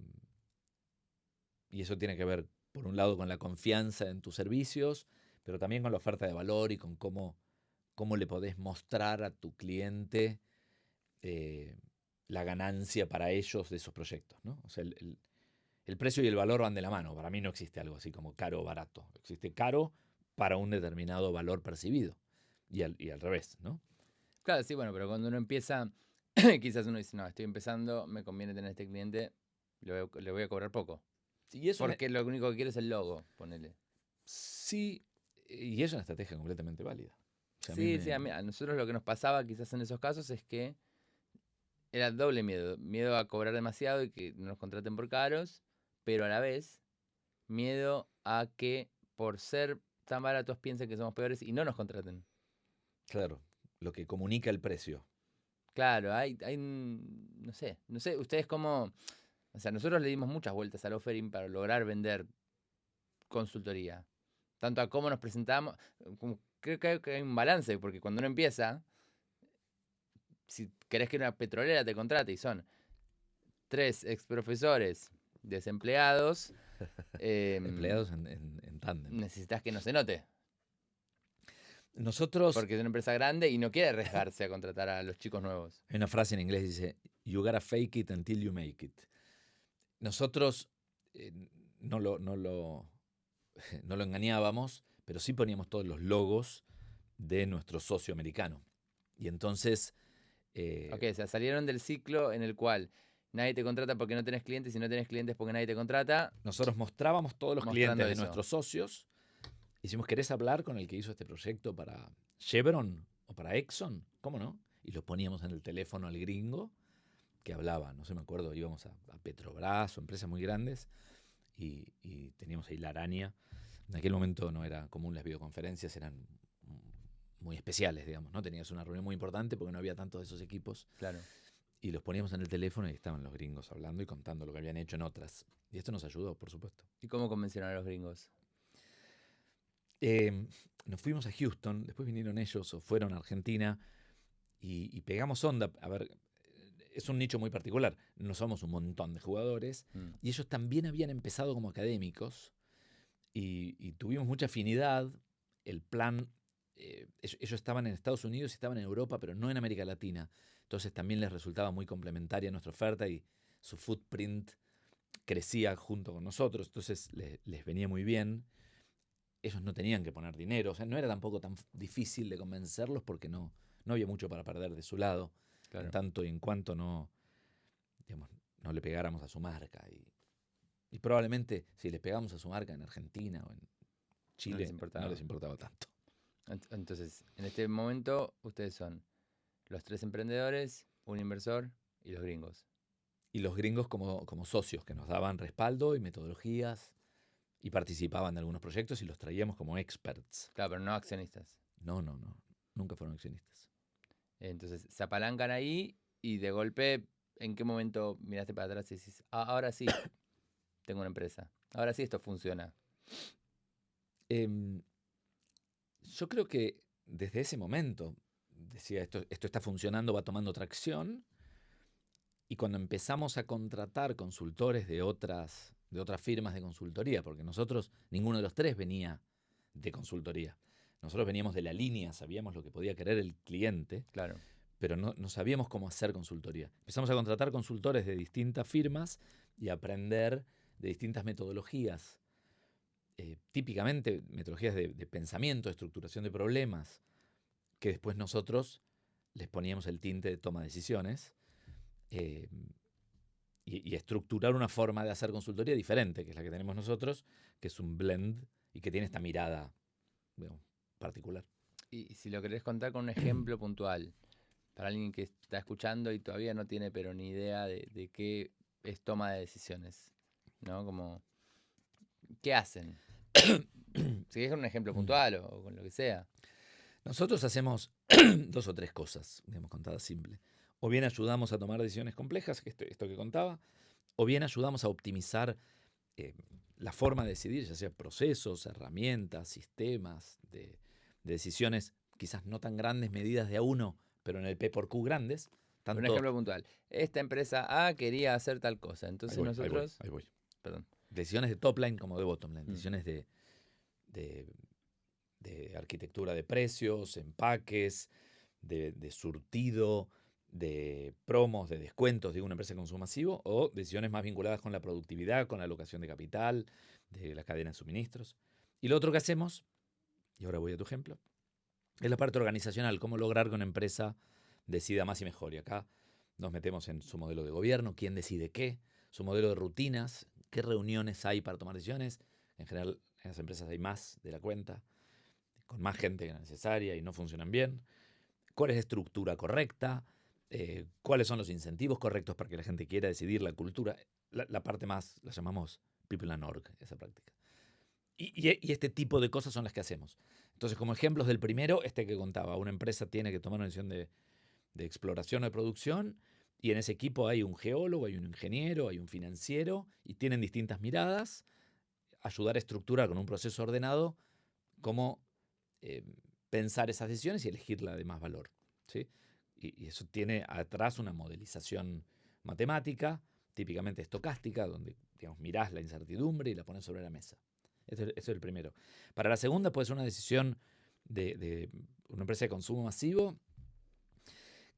Speaker 2: y eso tiene que ver, por un lado, con la confianza en tus servicios, pero también con la oferta de valor y con cómo le podés mostrar a tu cliente eh, la ganancia para ellos de esos proyectos, ¿no? O sea, el precio y el valor van de la mano. Para mí no existe algo así como caro o barato. Existe caro para un determinado valor percibido y al revés, ¿no?
Speaker 1: Claro, sí, bueno, pero cuando uno empieza, quizás uno dice, no, estoy empezando, me conviene tener este cliente, le voy a cobrar poco.
Speaker 2: Y eso
Speaker 1: Porque lo único que quiero es el logo, ponele.
Speaker 2: sí, y es una estrategia completamente válida. O sea,
Speaker 1: Sí, sí, a nosotros lo que nos pasaba quizás en esos casos es que era doble miedo. Miedo a cobrar demasiado y que no nos contraten por caros, pero a la vez miedo a que por ser tan baratos piensen que somos peores y no nos contraten.
Speaker 2: claro, lo que comunica el precio.
Speaker 1: Claro, no sé, ustedes cómo, o sea, nosotros le dimos muchas vueltas al offering para lograr vender consultoría. Tanto a cómo nos presentamos, creo que hay un balance, porque cuando uno empieza, si querés que una petrolera te contrate y son 3 exprofesores desempleados,
Speaker 2: Empleados en tándem.
Speaker 1: necesitas que no se note.
Speaker 2: Nosotros,
Speaker 1: Porque es una empresa grande y no quiere arriesgarse a contratar a los chicos nuevos.
Speaker 2: hay una frase en inglés que dice, you gotta fake it until you make it. Nosotros eh, no lo no lo engañábamos, pero sí poníamos todos los logos de nuestro socio americano. Y entonces...
Speaker 1: Ok, o sea, salieron del ciclo en el cual nadie te contrata porque no tenés clientes y no tenés clientes porque nadie te contrata.
Speaker 2: nosotros mostrábamos todos los
Speaker 1: Mostrando
Speaker 2: clientes de
Speaker 1: eso.
Speaker 2: nuestros socios. Hicimos, ¿querés hablar con el que hizo este proyecto para Chevron o para Exxon? ¿Cómo no? Y lo poníamos en el teléfono al gringo que hablaba, no sé, me acuerdo, íbamos a Petrobras o empresas muy grandes y teníamos ahí la araña. En aquel momento no era común las videoconferencias, eran muy especiales, digamos, ¿no? Tenías una reunión muy importante porque no había tantos de esos equipos.
Speaker 1: Claro.
Speaker 2: Y los poníamos en el teléfono y estaban los gringos hablando y contando lo que habían hecho en otras. Y esto nos ayudó, por supuesto.
Speaker 1: ¿Y cómo convencieron a los gringos?
Speaker 2: Nos fuimos a Houston, después vinieron ellos o fueron a Argentina y pegamos onda. A ver, es un nicho muy particular. No somos un montón de jugadores. Y ellos también habían empezado como académicos y tuvimos mucha afinidad. El plan, ellos estaban en Estados Unidos y estaban en Europa, pero no en América Latina. Entonces también les resultaba muy complementaria nuestra oferta y su footprint crecía junto con nosotros. Entonces les venía muy bien. Ellos no tenían que poner dinero. O sea, no era tampoco tan difícil de convencerlos porque no había mucho para perder de su lado. Claro. En tanto y en cuanto no le pegáramos a su marca. Y probablemente si les pegamos a su marca en Argentina o en Chile, no les importaba tanto.
Speaker 1: Entonces, en este momento, ustedes son los 3 emprendedores, un inversor y los gringos.
Speaker 2: Y los gringos como socios que nos daban respaldo y metodologías y participaban de algunos proyectos y los traíamos como experts.
Speaker 1: Claro, pero no accionistas.
Speaker 2: No. Nunca fueron accionistas.
Speaker 1: Entonces, se apalancan ahí y de golpe, ¿en qué momento miraste para atrás y decís, ahora sí, tengo una empresa? Ahora sí esto funciona.
Speaker 2: Yo creo que desde ese momento, decía, esto está funcionando, va tomando tracción, y cuando empezamos a contratar consultores de otras firmas de consultoría, porque nosotros, ninguno de los 3 venía de consultoría. Nosotros veníamos de la línea, sabíamos lo que podía querer el cliente,
Speaker 1: claro,
Speaker 2: pero no sabíamos cómo hacer consultoría. Empezamos a contratar consultores de distintas firmas y a aprender de distintas metodologías. Típicamente metodologías de pensamiento, de estructuración de problemas, que después nosotros les poníamos el tinte de toma de decisiones y estructurar una forma de hacer consultoría diferente, que es la que tenemos nosotros, que es un blend y que tiene esta mirada particular.
Speaker 1: Y si lo querés contar con un ejemplo puntual, para alguien que está escuchando y todavía no tiene pero ni idea de qué es toma de decisiones, ¿no? Como, ¿qué hacen? Si es un ejemplo puntual o con lo que sea.
Speaker 2: Nosotros hacemos 2 o 3 cosas, digamos, contadas simple. O bien ayudamos a tomar decisiones complejas, que esto que contaba, o bien ayudamos a optimizar la forma de decidir, ya sea procesos, herramientas, sistemas de decisiones quizás no tan grandes, medidas de a uno, pero en el P por Q grandes.
Speaker 1: Un
Speaker 2: Tanto,
Speaker 1: ejemplo puntual. Esta empresa A quería hacer tal cosa. Entonces nosotros...
Speaker 2: ahí voy.
Speaker 1: Perdón.
Speaker 2: Decisiones de top line como de bottom line, decisiones de arquitectura de precios, empaques, de surtido, de promos, de descuentos de una empresa de consumo masivo, o decisiones más vinculadas con la productividad, con la alocación de capital, de la cadena de suministros. Y lo otro que hacemos, y ahora voy a tu ejemplo, es la parte organizacional, cómo lograr que una empresa decida más y mejor. Y acá nos metemos en su modelo de gobierno, quién decide qué, su modelo de rutinas, qué reuniones hay para tomar decisiones. En general, en las empresas hay más de la cuenta, con más gente que la necesaria y no funcionan bien. ¿Cuál es la estructura correcta? ¿Cuáles son los incentivos correctos para que la gente quiera decidir? La cultura, la parte más, la llamamos People and Org, esa práctica. Y este tipo de cosas son las que hacemos. Entonces, como ejemplos del primero, que contaba, una empresa tiene que tomar una decisión de exploración o de producción, y en ese equipo hay un geólogo, hay un ingeniero, hay un financiero, y tienen distintas miradas, ayudar a estructurar con un proceso ordenado cómo pensar esas decisiones y elegir la de más valor, ¿sí? Y eso tiene atrás una modelización matemática, típicamente estocástica, donde, digamos, mirás la incertidumbre y la pones sobre la mesa. Eso es el primero. Para la segunda puede ser una decisión de una empresa de consumo masivo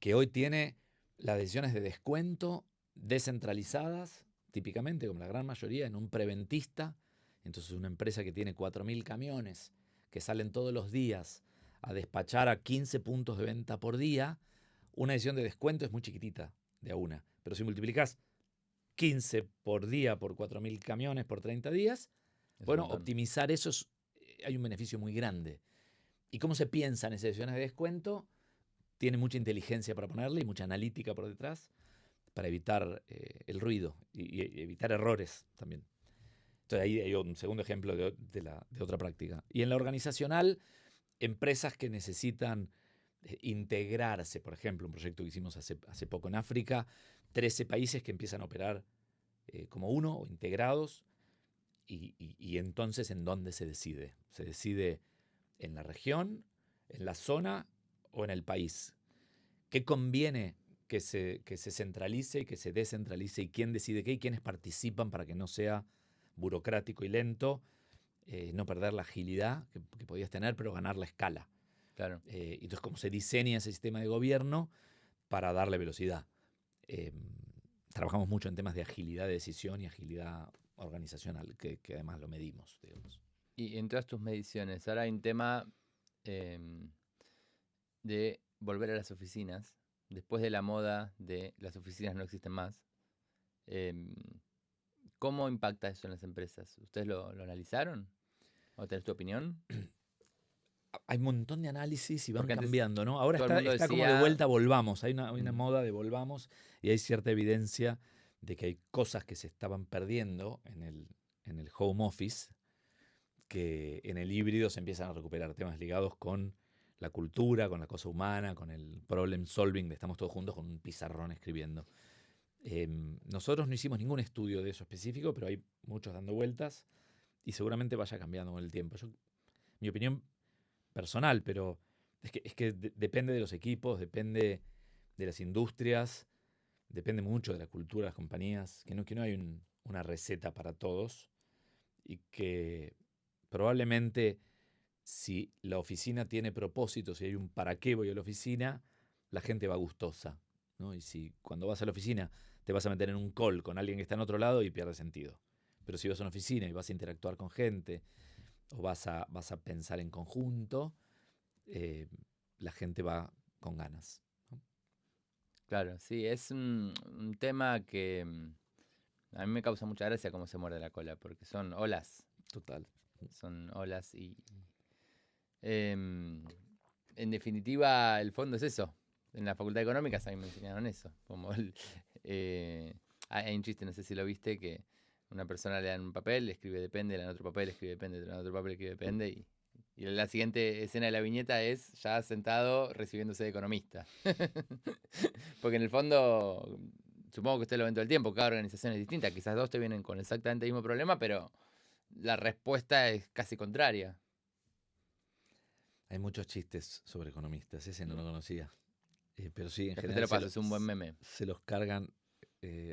Speaker 2: que hoy tiene las decisiones de descuento descentralizadas, típicamente, como la gran mayoría, en un preventista. Entonces, una empresa que tiene 4.000 camiones que salen todos los días a despachar a 15 puntos de venta por día, una decisión de descuento es muy chiquitita de a una. Pero si multiplicás 15 por día por 4.000 camiones por 30 días, bueno, optimizar eso hay un beneficio muy grande. ¿Y cómo se piensa en esas decisiones de descuento? Tiene mucha inteligencia para ponerle y mucha analítica por detrás para evitar el ruido y evitar errores también. Entonces ahí hay un segundo ejemplo de otra práctica. Y en la organizacional, empresas que necesitan integrarse, por ejemplo, un proyecto que hicimos hace poco en África, 13 países que empiezan a operar como uno o integrados, y entonces ¿en dónde se decide? Se decide en la región, en la zona o en el país. ¿Qué conviene que se centralice y que se descentralice? ¿Y quién decide qué? ¿Y quiénes participan para que no sea burocrático y lento? No perder la agilidad que podías tener, pero ganar la escala.
Speaker 1: Claro.
Speaker 2: Entonces, ¿cómo se diseña ese sistema de gobierno para darle velocidad? Trabajamos mucho en temas de agilidad de decisión y agilidad organizacional, que además lo medimos, digamos.
Speaker 1: Y en todas tus mediciones, ahora hay un tema de volver a las oficinas, después de la moda de las oficinas no existen más. ¿Cómo impacta eso en las empresas? ¿Ustedes lo analizaron? ¿O tenés tu opinión?
Speaker 2: Hay un montón de análisis y van
Speaker 1: Porque antes
Speaker 2: cambiando, ¿no? Ahora
Speaker 1: todo el mundo
Speaker 2: está como
Speaker 1: decía...
Speaker 2: de vuelta, volvamos. Hay una moda de volvamos, y hay cierta evidencia de que hay cosas que se estaban perdiendo en el home office, que en el híbrido se empiezan a recuperar, temas ligados con la cultura, con la cosa humana, con el problem solving, de estamos todos juntos con un pizarrón escribiendo. Nosotros no hicimos ningún estudio de eso específico, pero hay muchos dando vueltas y seguramente vaya cambiando con el tiempo. Mi opinión personal, pero es que depende de los equipos, depende de las industrias, depende mucho de la cultura de las compañías, que no hay una receta para todos, y que probablemente si la oficina tiene propósitos y hay un para qué voy a la oficina, la gente va gustosa, ¿no? Y si cuando vas a la oficina te vas a meter en un call con alguien que está en otro lado, y pierde sentido. Pero si vas a una oficina y vas a interactuar con gente, o vas a pensar en conjunto, la gente va con ganas, ¿no?
Speaker 1: Claro, sí, es un tema que a mí me causa mucha gracia cómo se muerde la cola, porque son olas.
Speaker 2: Total.
Speaker 1: Son olas y en definitiva el fondo es eso. en la Facultad de Económicas a mí me enseñaron eso. Hay un chiste, no sé si lo viste, que una persona le dan un papel, le escribe depende, le dan otro papel, escribe depende, le dan otro papel, escribe depende, y la siguiente escena de la viñeta es ya sentado recibiéndose de economista. Porque en el fondo, supongo que usted lo ven todo el tiempo, cada organización es distinta, quizás dos te vienen con exactamente el mismo problema, pero la respuesta es casi contraria.
Speaker 2: Hay muchos chistes sobre economistas, ese no lo conocía. Pero sí, en
Speaker 1: Después te
Speaker 2: general
Speaker 1: lo paso, es un buen meme.
Speaker 2: se los cargan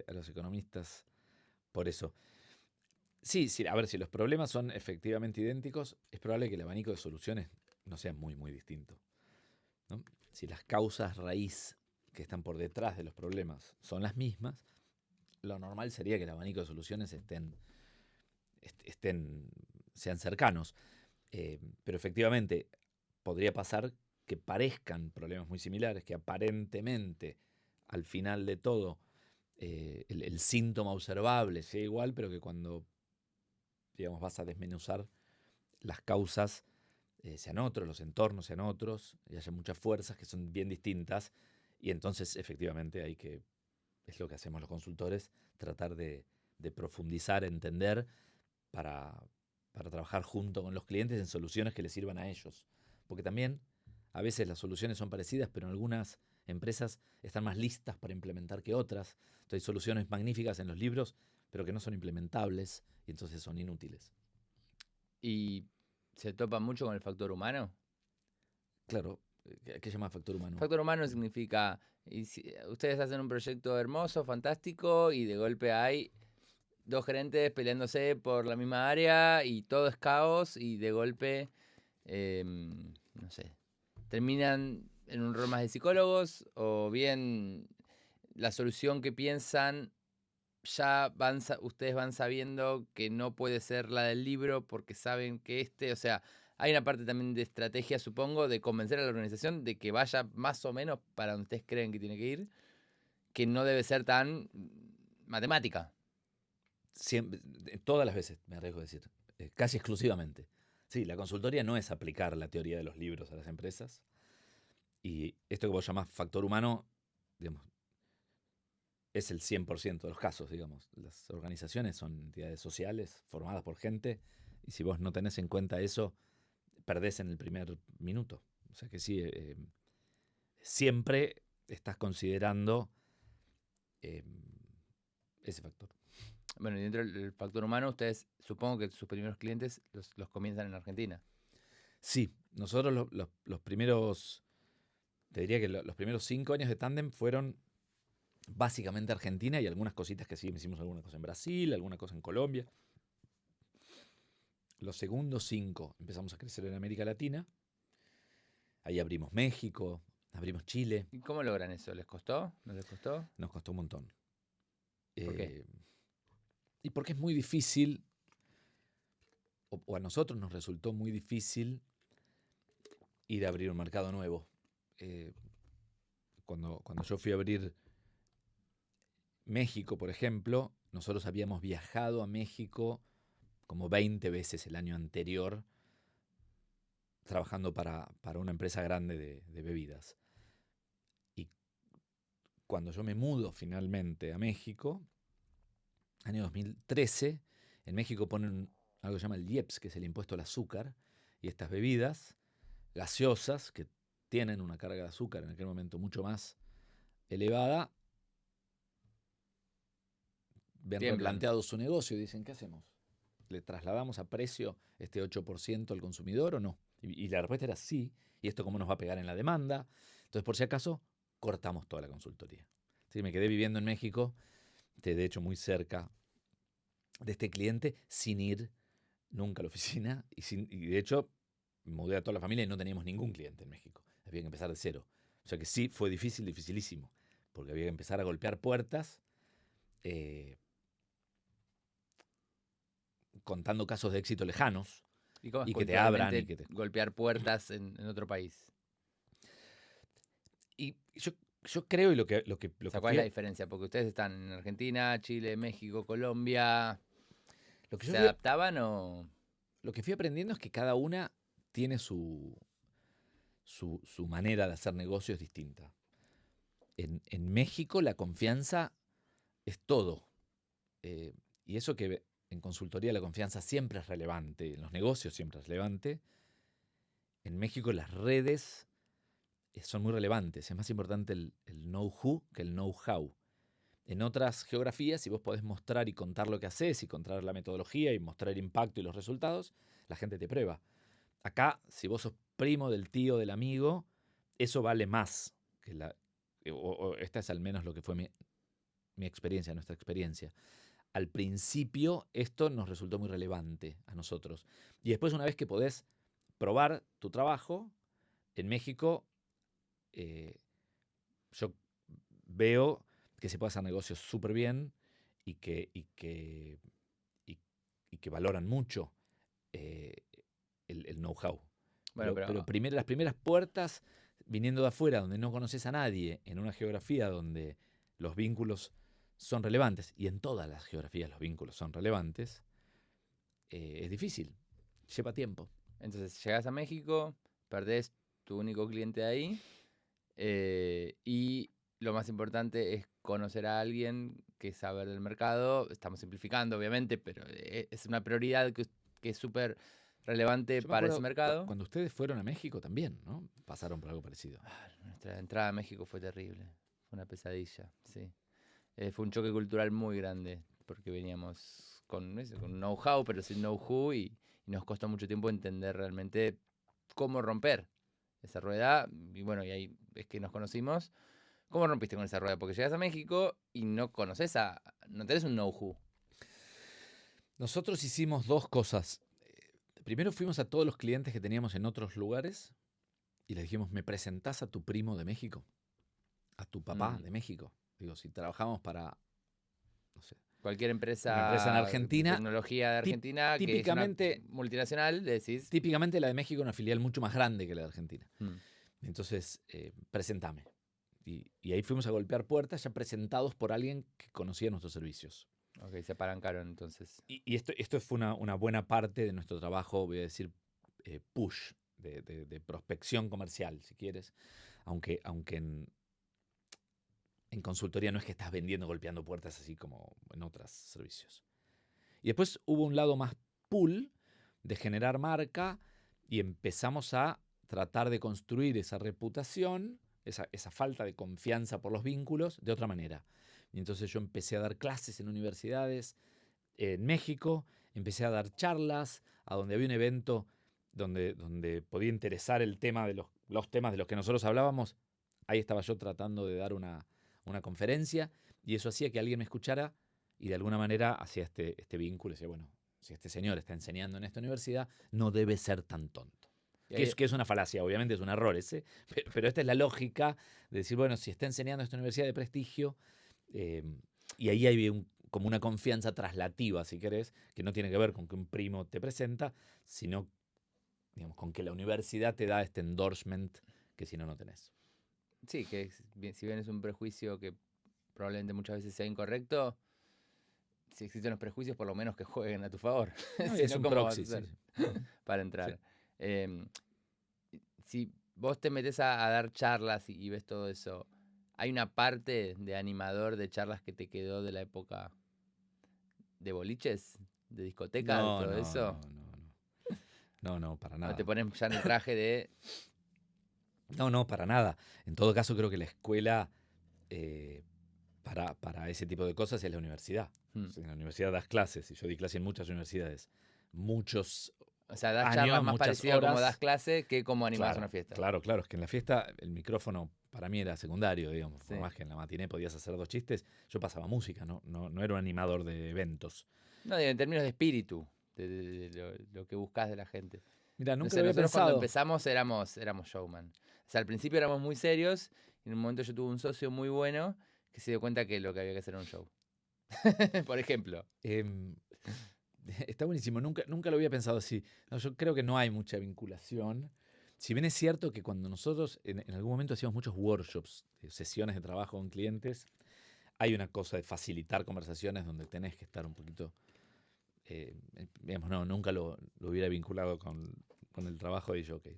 Speaker 2: a los economistas por eso. Sí, sí, a ver, si los problemas son efectivamente idénticos, es probable que el abanico de soluciones no sea muy, muy distinto, ¿no? Si las causas raíz que están por detrás de los problemas son las mismas, lo normal sería que el abanico de soluciones sean cercanos. Pero efectivamente podría pasar que parezcan problemas muy similares, que aparentemente al final de todo el síntoma observable sea igual, pero que cuando, digamos, vas a desmenuzar las causas sean otros, los entornos sean otros, y haya muchas fuerzas que son bien distintas, y entonces efectivamente es lo que hacemos los consultores, tratar de profundizar, entender, para trabajar junto con los clientes en soluciones que les sirvan a ellos. Porque también a veces las soluciones son parecidas, pero en algunas empresas están más listas para implementar que otras. Entonces hay soluciones magníficas en los libros, pero que no son implementables y entonces son inútiles.
Speaker 1: ¿Y se topa mucho con el factor humano?
Speaker 2: Claro, ¿qué se llama factor humano?
Speaker 1: Factor humano significa, ustedes hacen un proyecto hermoso, fantástico, y de golpe hay dos gerentes peleándose por la misma área y todo es caos y de golpe, no sé, terminan en un rol más de psicólogos o bien la solución que piensan ya ustedes van sabiendo que no puede ser la del libro porque saben que o sea, hay una parte también de estrategia, supongo, de convencer a la organización de que vaya más o menos para donde ustedes creen que tiene que ir, que no debe ser tan matemática.
Speaker 2: Siempre, todas las veces, me arriesgo a decir, casi exclusivamente. Sí, la consultoría no es aplicar la teoría de los libros a las empresas. Y esto que vos llamás factor humano, digamos, es el 100% de los casos, digamos. Las organizaciones son entidades sociales formadas por gente, y si vos no tenés en cuenta eso, perdés en el primer minuto. O sea que sí, siempre estás considerando ese factor.
Speaker 1: Bueno, y dentro del factor humano, ustedes supongo que sus primeros clientes los comienzan en Argentina.
Speaker 2: Sí, nosotros los primeros, te diría que los primeros 5 años de Tandem fueron básicamente Argentina y algunas cositas que sí, hicimos alguna cosa en Brasil, alguna cosa en Colombia. Los segundos 5 empezamos a crecer en América Latina. Ahí abrimos México, abrimos Chile.
Speaker 1: ¿Y cómo logran eso? ¿Les costó? ¿No les costó?
Speaker 2: Nos costó un montón.
Speaker 1: ¿Por qué?
Speaker 2: Y porque es muy difícil, o a nosotros nos resultó muy difícil ir a abrir un mercado nuevo. Cuando yo fui a abrir México, por ejemplo, nosotros habíamos viajado a México como 20 veces el año anterior trabajando para una empresa grande de bebidas. Y cuando yo me mudo finalmente a México, año 2013, en México ponen algo que se llama el IEPS, que es el impuesto al azúcar, y estas bebidas gaseosas que tienen una carga de azúcar en aquel momento mucho más elevada, ven replanteado su negocio y dicen, ¿qué hacemos? ¿Le trasladamos a precio este 8% al consumidor o no? Y la respuesta era sí. ¿Y esto cómo nos va a pegar en la demanda? Entonces, por si acaso, cortamos toda la consultoría. Sí, me quedé viviendo en México, de hecho muy cerca de este cliente, sin ir nunca a la oficina. Y de hecho, mudé a toda la familia y no teníamos ningún cliente en México. Había que empezar de cero. O sea que sí, fue difícil, dificilísimo. Porque había que empezar a golpear puertas, contando casos de éxito lejanos.
Speaker 1: ¿Y cómo es
Speaker 2: que te abran y que
Speaker 1: golpear puertas en otro país?
Speaker 2: Y yo creo, y lo que
Speaker 1: o sea, ¿cuál es la diferencia? Porque ustedes están en Argentina, Chile, México, Colombia. ¿Se adaptaban o...?
Speaker 2: Lo que fui aprendiendo es que cada una tiene su manera de hacer negocios distinta. En México la confianza es todo. Y eso que en consultoría la confianza siempre es relevante, en los negocios siempre es relevante. En México las redes son muy relevantes. Es más importante el know-who que el know-how. En otras geografías, si vos podés mostrar y contar lo que haces y contar la metodología y mostrar el impacto y los resultados, la gente te prueba. Acá, si vos sos primo del tío, del amigo, eso vale más que esta es al menos lo que fue mi experiencia, nuestra experiencia. Al principio esto nos resultó muy relevante a nosotros. Y después, una vez que podés probar tu trabajo, en México yo veo que se puede hacer negocios súper bien y que valoran mucho el know-how.
Speaker 1: Bueno,
Speaker 2: Pero
Speaker 1: pero
Speaker 2: las primeras puertas, viniendo de afuera, donde no conoces a nadie, en una geografía donde los vínculos son relevantes, y en todas las geografías los vínculos son relevantes, es difícil, lleva tiempo.
Speaker 1: entonces llegás a México, perdés tu único cliente ahí, y lo más importante es conocer a alguien que saber del mercado. Estamos simplificando, obviamente, pero es una prioridad que es súper relevante
Speaker 2: Yo me
Speaker 1: para ese
Speaker 2: acuerdo
Speaker 1: mercado.
Speaker 2: cuando ustedes fueron a México también, ¿no? Pasaron por algo parecido.
Speaker 1: Nuestra entrada a México fue terrible, fue una pesadilla, sí. Fue un choque cultural muy grande, porque veníamos con know-how, pero sin know-who, y nos costó mucho tiempo entender realmente cómo romper esa rueda. Y bueno, y ahí es que nos conocimos. ¿Cómo rompiste con esa rueda? Porque llegas a México y no tenés un know-who.
Speaker 2: Nosotros hicimos dos cosas. Primero fuimos a todos los clientes que teníamos en otros lugares y les dijimos, ¿me presentás a tu primo de México? A tu papá de México. Digo, si trabajamos para, no sé,
Speaker 1: Cualquier
Speaker 2: una empresa en
Speaker 1: empresa de
Speaker 2: Argentina,
Speaker 1: tecnología de Argentina, que es
Speaker 2: típicamente,
Speaker 1: una multinacional, decís.
Speaker 2: típicamente la de México es una filial mucho más grande que la de Argentina.
Speaker 1: Mm.
Speaker 2: Entonces, presentame. Y ahí fuimos a golpear puertas ya presentados por alguien que conocía nuestros servicios.
Speaker 1: Ok, se apalancaron entonces.
Speaker 2: Y esto fue una buena parte de nuestro trabajo, voy a decir, push, de prospección comercial, si quieres. Aunque en consultoría no es que estás vendiendo, golpeando puertas así como en otros servicios. Y después hubo un lado más pull, de generar marca, y empezamos a tratar de construir esa reputación, esa falta de confianza por los vínculos, de otra manera. Y entonces yo empecé a dar clases en universidades en México, empecé a dar charlas, a donde había un evento donde podía interesar el tema de los temas de los que nosotros hablábamos. Ahí estaba yo tratando de dar una conferencia, y eso hacía que alguien me escuchara y de alguna manera hacía este vínculo. Decía, bueno, si este señor está enseñando en esta universidad, no debe ser tan tonto. Que es una falacia, obviamente es un error ese, pero esta es la lógica de decir, bueno, si está enseñando en esta universidad de prestigio, y ahí hay como una confianza traslativa, si querés, que no tiene que ver con que un primo te presenta, sino, digamos, con que la universidad te da este endorsement que si no, no tenés.
Speaker 1: Sí, que si bien es un prejuicio que probablemente muchas veces sea incorrecto, si existen los prejuicios, por lo menos que jueguen a tu favor.
Speaker 2: No,
Speaker 1: Si
Speaker 2: es
Speaker 1: no,
Speaker 2: un
Speaker 1: ¿cómo vas
Speaker 2: proxy,
Speaker 1: a hacer
Speaker 2: sí.
Speaker 1: para entrar? Si vos te metes a dar charlas y ves todo eso, ¿hay una parte de animador de charlas que te quedó de la época de boliches, de discoteca, de todo eso?
Speaker 2: No, para
Speaker 1: ¿O te
Speaker 2: nada.
Speaker 1: pones ya en el traje de...
Speaker 2: No, para nada. En todo caso, creo que la escuela para ese tipo de cosas es la universidad. O sea, en la universidad das clases, y yo di clase en muchas universidades. Muchos
Speaker 1: O sea, das
Speaker 2: años,
Speaker 1: charlas más
Speaker 2: muchas
Speaker 1: parecido a como
Speaker 2: horas.
Speaker 1: das clase que como animás
Speaker 2: Claro,
Speaker 1: una fiesta.
Speaker 2: claro, es que en la fiesta el micrófono para mí era secundario, digamos. Por
Speaker 1: Sí.
Speaker 2: más que en la matiné podías hacer dos chistes, yo pasaba música, no era un animador de eventos.
Speaker 1: No, digo, en términos de espíritu, de lo que buscás de la gente.
Speaker 2: Mira,
Speaker 1: No
Speaker 2: nunca
Speaker 1: sé,
Speaker 2: lo había
Speaker 1: nosotros cuando
Speaker 2: pensado.
Speaker 1: empezamos éramos showman. O sea, al principio éramos muy serios, y en un momento yo tuve un socio muy bueno que se dio cuenta que lo que había que hacer era un show. Por ejemplo.
Speaker 2: Está buenísimo, nunca lo había pensado así. No, yo creo que no hay mucha vinculación. Si bien es cierto que cuando nosotros en algún momento hacíamos muchos workshops, sesiones de trabajo con clientes, hay una cosa de facilitar conversaciones donde tenés que estar un poquito, digamos, nunca lo hubiera vinculado con el trabajo de jockey.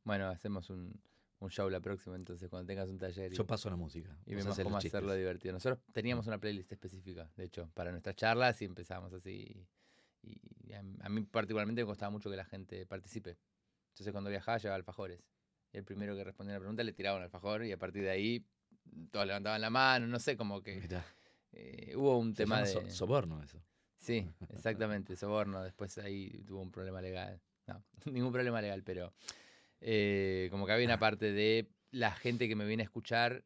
Speaker 1: Bueno, hacemos un un show la próxima, entonces cuando tengas un taller
Speaker 2: Yo paso la música.
Speaker 1: y
Speaker 2: vos
Speaker 1: vemos
Speaker 2: hacés
Speaker 1: cómo
Speaker 2: los
Speaker 1: hacerlo
Speaker 2: chistes.
Speaker 1: divertido. Nosotros teníamos una playlist específica, de hecho, para nuestras charlas y empezamos así. Y a mí particularmente me costaba mucho que la gente participe. Entonces cuando viajaba llevaba alfajores. Y el primero que respondía a la pregunta le tiraba un alfajor y a partir de ahí todos levantaban la mano, no sé, como que
Speaker 2: Mirá,
Speaker 1: hubo un
Speaker 2: se
Speaker 1: tema
Speaker 2: llama
Speaker 1: de...
Speaker 2: soborno eso.
Speaker 1: Sí, exactamente, soborno. Después ahí tuvo un problema legal. No, ningún problema legal, pero como que había una parte de la gente que me viene a escuchar,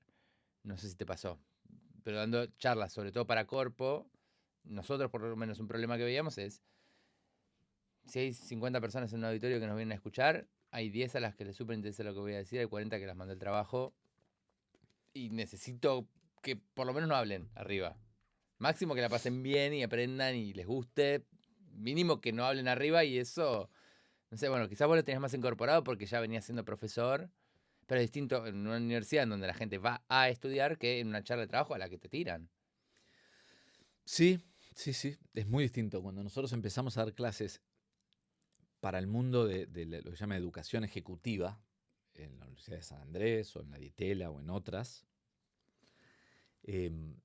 Speaker 1: no sé si te pasó, pero dando charlas, sobre todo para corpo, nosotros por lo menos un problema que veíamos es, si hay 50 personas en un auditorio que nos vienen a escuchar, hay 10 a las que les súper interesa lo que voy a decir, hay 40 que las mandó el trabajo y necesito que por lo menos no hablen arriba. Máximo que la pasen bien y aprendan y les guste. Mínimo que no hablen arriba y eso, no sé, bueno, quizás vos lo tenías más incorporado porque ya venías siendo profesor, pero es distinto en una universidad en donde la gente va a estudiar que en una charla de trabajo a la que te tiran.
Speaker 2: Sí, sí, sí. Es muy distinto. Cuando nosotros empezamos a dar clases para el mundo de lo que se llama educación ejecutiva, en la Universidad de San Andrés o en la Ditela o en otras, em,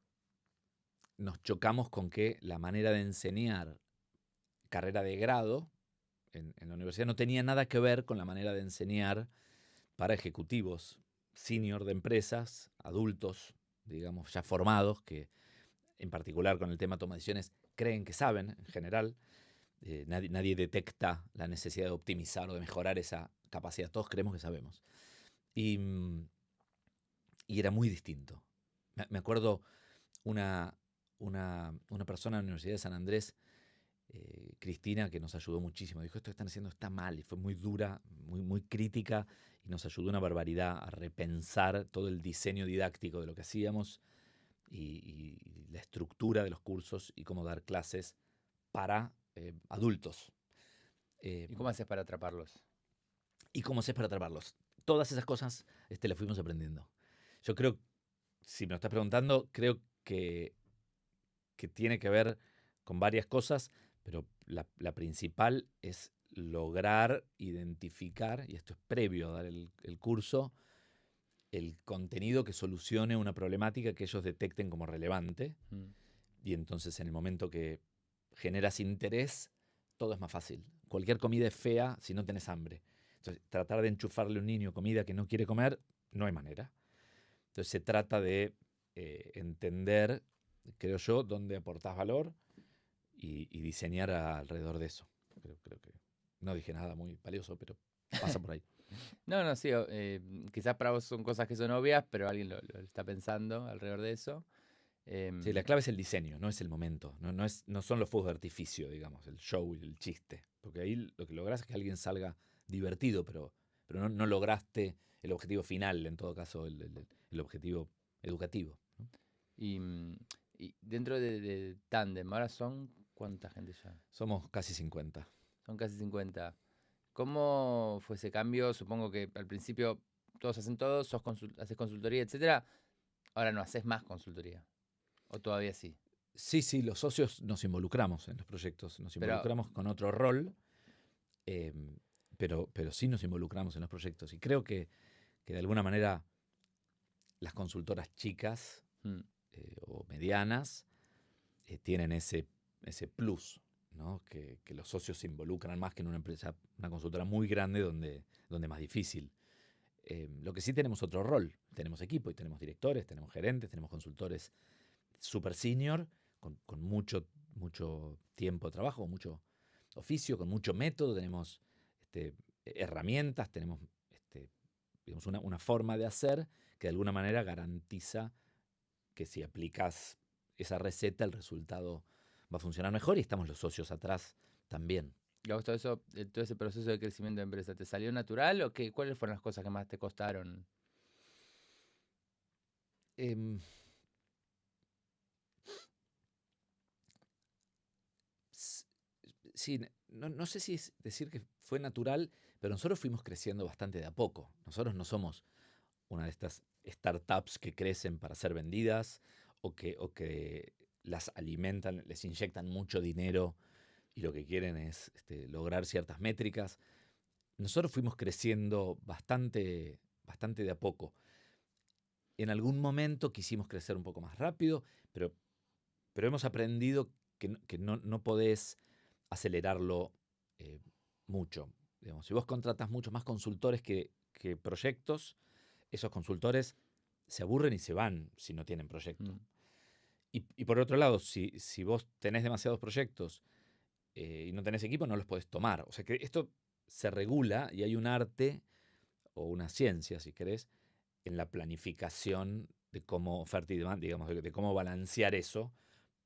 Speaker 2: nos chocamos con que la manera de enseñar carrera de grado en la universidad no tenía nada que ver con la manera de enseñar para ejecutivos senior de empresas, adultos, digamos, ya formados, que en particular con el tema toma de decisiones creen que saben en general. Nadie detecta la necesidad de optimizar o de mejorar esa capacidad. Todos creemos que sabemos. Y era muy distinto. Me acuerdo una persona en la Universidad de San Andrés, Cristina, que nos ayudó muchísimo. Dijo, esto que están haciendo está mal. Y fue muy dura, muy crítica. Y nos ayudó una barbaridad a repensar todo el diseño didáctico de lo que hacíamos y la estructura de los cursos y cómo dar clases para adultos.
Speaker 1: ¿Y cómo haces para atraparlos?
Speaker 2: ¿Y cómo haces para atraparlos? Todas esas cosas las fuimos aprendiendo. Yo creo, si me lo estás preguntando, creo que tiene que ver con varias cosas, pero la principal es lograr identificar, y esto es previo a dar el curso, el contenido que solucione una problemática que ellos detecten como relevante. Y entonces en el momento que generas interés, todo es más fácil. Cualquier comida es fea si no tenés hambre. Entonces, tratar de enchufarle a un niño comida que no quiere comer, no hay manera. Entonces se trata de entender, creo yo, dónde aportás valor y diseñar alrededor de eso. Creo que no dije nada muy valioso, pero pasa por ahí.
Speaker 1: No, sí, quizás para vos son cosas que son obvias, pero alguien lo está pensando alrededor de eso.
Speaker 2: Sí, la clave es el diseño, no es el momento. No son los fuegos de artificio, digamos, el show y el chiste. Porque ahí lo que lográs es que alguien salga divertido, pero no lograste el objetivo final, en todo caso, el objetivo educativo, ¿no?
Speaker 1: Y dentro de Tandem, ahora son, ¿cuánta gente ya?
Speaker 2: Somos casi 50.
Speaker 1: Son casi 50. ¿Cómo fue ese cambio? Supongo que al principio todos hacen todo, haces consultoría, etcétera. Ahora no haces más consultoría. ¿O todavía sí?
Speaker 2: Sí, los socios nos involucramos en los proyectos, nos
Speaker 1: Pero,
Speaker 2: involucramos con otro rol, eh, pero sí nos involucramos en los proyectos. Y creo que de alguna manera las consultoras chicas
Speaker 1: mm,
Speaker 2: o medianas tienen ese plus, ¿no? Que los socios se involucran más que en una empresa, una consultora muy grande donde es más difícil. Lo que sí tenemos otro rol, tenemos equipo y tenemos directores, tenemos gerentes, tenemos consultores super senior, con mucho tiempo de trabajo, mucho oficio, con mucho método, tenemos herramientas, tenemos digamos, una forma de hacer que de alguna manera garantiza que si aplicas esa receta el resultado va a funcionar mejor y estamos los socios atrás también.
Speaker 1: ¿y a vos todo ese proceso de crecimiento de empresa, te salió natural o qué? ¿Cuáles fueron las cosas que más te costaron?
Speaker 2: Em, sí, no sé si es decir que fue natural, pero nosotros fuimos creciendo bastante de a poco. Nosotros no somos una de estas startups que crecen para ser vendidas o que las alimentan, les inyectan mucho dinero y lo que quieren es lograr ciertas métricas. Nosotros fuimos creciendo bastante bastante de a poco. En algún momento quisimos crecer un poco más rápido, pero hemos aprendido que no podés acelerarlo mucho. Digamos, si vos contratas muchos más consultores que proyectos, esos consultores se aburren y se van si no tienen proyecto. Y por otro lado, si vos tenés demasiados proyectos y no tenés equipo, no los podés tomar. O sea que esto se regula y hay un arte o una ciencia, si querés, en la planificación de cómo oferta y demanda, digamos, de cómo balancear eso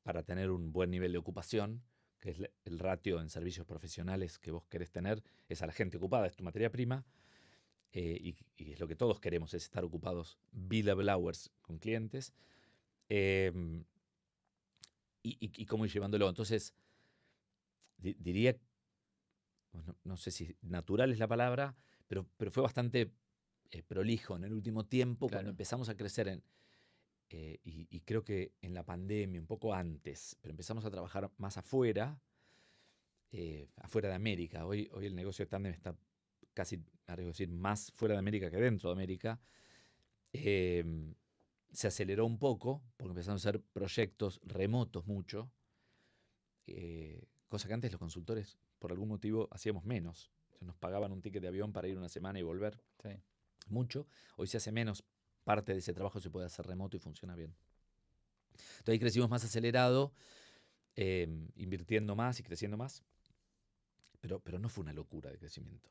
Speaker 2: para tener un buen nivel de ocupación, que es el ratio en servicios profesionales que vos querés tener, es a la gente ocupada, es tu materia prima, y es lo que todos queremos, es estar ocupados billable hours con clientes, y cómo ir llevándolo. Entonces, diría, no sé si natural es la palabra, pero fue bastante prolijo en el último tiempo,
Speaker 1: Claro.
Speaker 2: cuando empezamos a crecer y creo que en la pandemia, un poco antes, pero empezamos a trabajar más afuera de América. Hoy el negocio de Tandem está casi, arriesgo a decir, más fuera de América que dentro de América. Se aceleró un poco porque empezaron a hacer proyectos remotos mucho, cosa que antes los consultores por algún motivo hacíamos menos. Nos pagaban un ticket de avión para ir una semana y volver.
Speaker 1: Sí.
Speaker 2: Mucho. Hoy se hace menos. Parte de ese trabajo se puede hacer remoto y funciona bien. Entonces ahí crecimos más acelerado, invirtiendo más y creciendo más. Pero no fue una locura de crecimiento.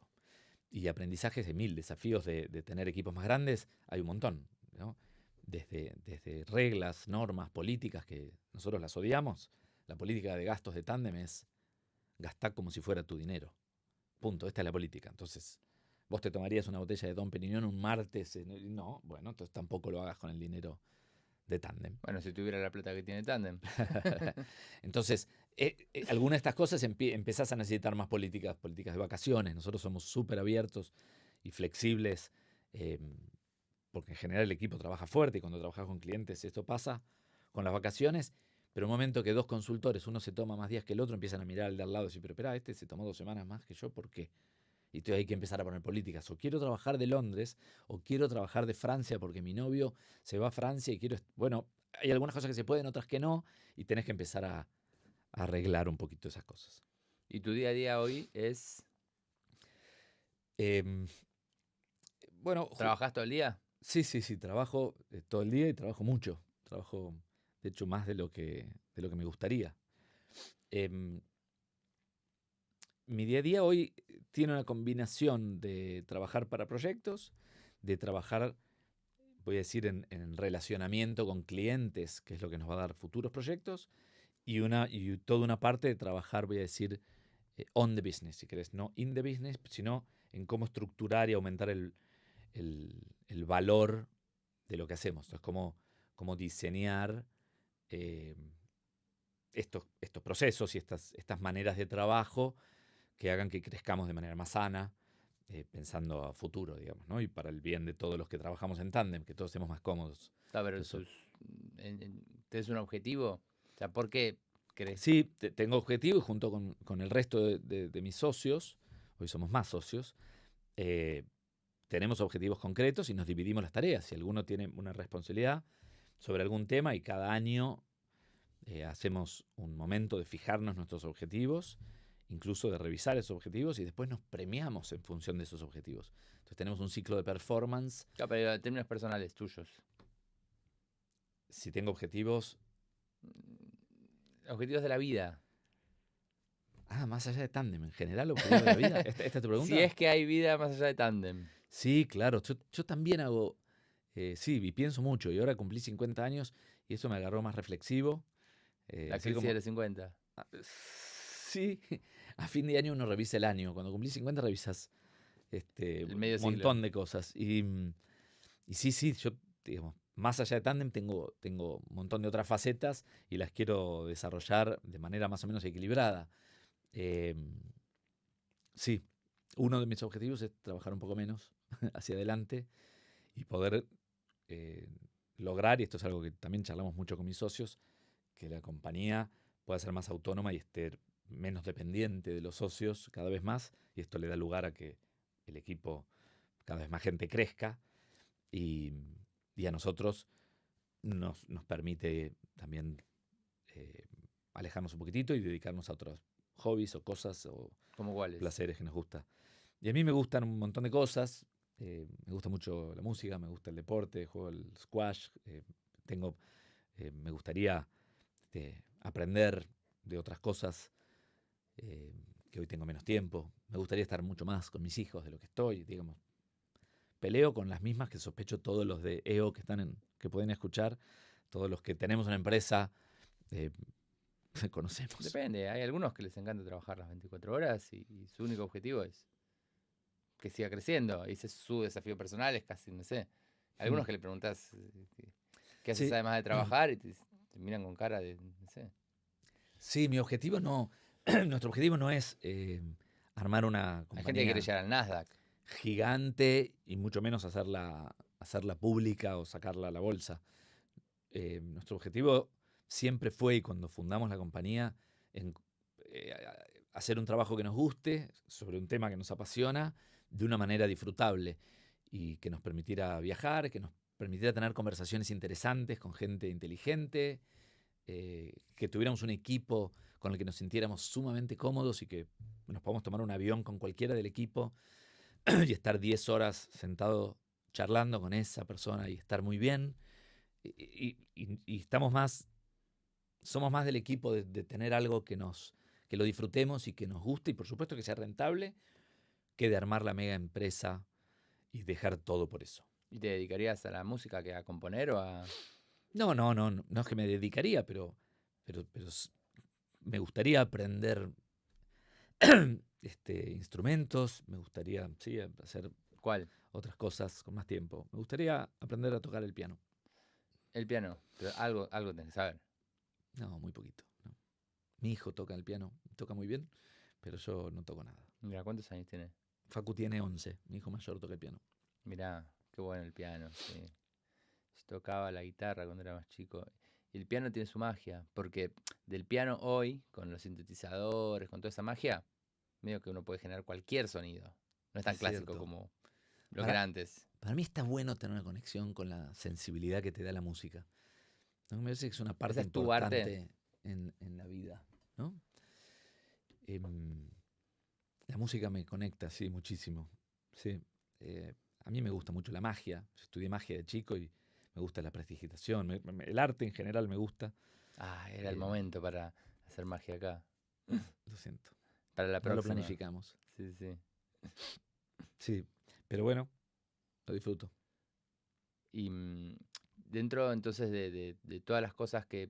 Speaker 2: Y aprendizajes de 1000, desafíos de tener equipos más grandes, hay un montón, ¿no? Desde reglas, normas, políticas que nosotros las odiamos. La política de gastos de tándem es gastar como si fuera tu dinero. Punto, esta es la política. Entonces, vos te tomarías una botella de Dom Perignon un martes, no, bueno, entonces tampoco lo hagas con el dinero de tándem.
Speaker 1: Bueno, si tuviera la plata que tiene Tandem.
Speaker 2: Entonces, algunas de estas cosas empezás a necesitar más políticas de vacaciones. Nosotros somos súper abiertos y flexibles, porque en general el equipo trabaja fuerte y cuando trabajas con clientes esto pasa con las vacaciones. Pero un momento que dos consultores, uno se toma más días que el otro, empiezan a mirar al de al lado y decir, pero espera, este se tomó 2 semanas más que yo, ¿por qué? Y entonces hay que empezar a poner políticas. O quiero trabajar de Londres, o quiero trabajar de Francia porque mi novio se va a Francia y quiero... Bueno, hay algunas cosas que se pueden, otras que no, y tenés que empezar a arreglar un poquito esas cosas.
Speaker 1: ¿Y tu día a día hoy es?
Speaker 2: Bueno,
Speaker 1: ¿Trabajás todo el día?
Speaker 2: Sí, trabajo todo el día y trabajo mucho. Trabajo, de hecho, más de lo que me gustaría. Mi día a día hoy tiene una combinación de trabajar para proyectos, de trabajar, voy a decir, en relacionamiento con clientes, que es lo que nos va a dar futuros proyectos, y toda una parte de trabajar, voy a decir, on the business, si querés, no in the business, sino en cómo estructurar y aumentar el valor de lo que hacemos. Entonces, cómo diseñar estos procesos y estas maneras de trabajo que hagan que crezcamos de manera más sana, pensando a futuro, digamos, ¿no? Y para el bien de todos los que trabajamos en tándem, que todos estemos más cómodos.
Speaker 1: Pero ¿tenés un objetivo? O sea, ¿por qué crees?
Speaker 2: Sí, tengo objetivo y junto con el resto de mis socios, hoy somos más socios, tenemos objetivos concretos y nos dividimos las tareas. Si alguno tiene una responsabilidad sobre algún tema y cada año hacemos un momento de fijarnos nuestros objetivos, incluso de revisar esos objetivos y después nos premiamos en función de esos objetivos. Entonces tenemos un ciclo de performance.
Speaker 1: Pero en términos personales tuyos.
Speaker 2: Si tengo objetivos...
Speaker 1: Objetivos de la vida.
Speaker 2: Más allá de tándem, en general, objetivos de la vida. ¿Esta es tu pregunta?
Speaker 1: Si es que hay vida más allá de tándem.
Speaker 2: Sí, claro. Yo también hago... sí, y pienso mucho. Y ahora cumplí 50 años y eso me agarró más reflexivo.
Speaker 1: La crisis de los 50.
Speaker 2: Sí, a fin de año uno revisa el año. Cuando cumplís 50 revisas
Speaker 1: el medio
Speaker 2: un montón de cosas. Y sí, yo, digamos, más allá de tándem tengo un montón de otras facetas y las quiero desarrollar de manera más o menos equilibrada. Sí, uno de mis objetivos es trabajar un poco menos hacia adelante y poder lograr, y esto es algo que también charlamos mucho con mis socios, que la compañía pueda ser más autónoma y esté menos dependiente de los socios cada vez más, y esto le da lugar a que el equipo, cada vez más gente crezca, y, y a nosotros nos permite también alejarnos un poquitito y dedicarnos a otros hobbies o cosas o
Speaker 1: ¿Cómo cuáles?
Speaker 2: placeres que nos gusta. Y a mí me gustan un montón de cosas. Me gusta mucho la música, me gusta el deporte, juego el squash. Me gustaría aprender de otras cosas que hoy tengo menos tiempo. Me gustaría estar mucho más con mis hijos de lo que estoy, digamos. Peleo con las mismas que sospecho todos los de EO que pueden escuchar, todos los que tenemos una empresa, conocemos.
Speaker 1: Depende, hay algunos que les encanta trabajar las 24 horas y su único objetivo es que siga creciendo. Y ese es su desafío personal, es casi, no sé. Algunos que le preguntas qué haces
Speaker 2: Sí.
Speaker 1: además de trabajar y te miran con cara de, no sé.
Speaker 2: Sí, mi objetivo no, nuestro objetivo no es armar una
Speaker 1: Hay gente que
Speaker 2: compañía
Speaker 1: quiere llegar al Nasdaq.
Speaker 2: gigante y mucho menos hacerla pública o sacarla a la bolsa. Nuestro objetivo siempre fue, y cuando fundamos la compañía, eh, hacer un trabajo que nos guste, sobre un tema que nos apasiona, de una manera disfrutable y que nos permitiera viajar, que nos permitiera tener conversaciones interesantes con gente inteligente, que tuviéramos un equipo con el que nos sintiéramos sumamente cómodos y que nos podamos tomar un avión con cualquiera del equipo y estar 10 horas sentado charlando con esa persona y estar muy bien. Y somos más del equipo de tener algo que lo disfrutemos y que nos guste y por supuesto que sea rentable, que de armar la mega empresa y dejar todo por eso.
Speaker 1: ¿Y te dedicarías a la música que a componer o a...?
Speaker 2: No es que me dedicaría, pero me gustaría aprender instrumentos, me gustaría hacer
Speaker 1: ¿Cuál?
Speaker 2: otras cosas con más tiempo. Me gustaría aprender a tocar el piano.
Speaker 1: El piano. Pero algo tenés que saber.
Speaker 2: No, muy poquito. No. Mi hijo toca el piano, toca muy bien, pero yo no toco nada.
Speaker 1: Mira, ¿cuántos años tiene?
Speaker 2: Facu tiene 11, mi hijo mayor toca el piano.
Speaker 1: Mirá, qué bueno el piano, sí. Yo tocaba la guitarra cuando era más chico. Y el piano tiene su magia, porque del piano hoy, con los sintetizadores, con toda esa magia, medio que uno puede generar cualquier sonido. No es tan
Speaker 2: Es
Speaker 1: clásico
Speaker 2: cierto.
Speaker 1: como lo que era antes.
Speaker 2: Para mí está bueno tener una conexión con la sensibilidad que te da la música. ¿No? Me parece que es una parte
Speaker 1: ¿Esa es tu arte?
Speaker 2: importante en la vida, ¿no? La música me conecta, sí, muchísimo. Sí. A mí me gusta mucho la magia. Yo estudié magia de chico y me gusta la prestidigitación. El arte en general me gusta.
Speaker 1: Ah, era el
Speaker 2: Eh,
Speaker 1: momento para hacer magia acá.
Speaker 2: Lo siento.
Speaker 1: Para la
Speaker 2: No lo
Speaker 1: próxima.
Speaker 2: planificamos.
Speaker 1: Sí, sí.
Speaker 2: Sí, pero bueno, lo disfruto.
Speaker 1: Y dentro entonces de todas las cosas que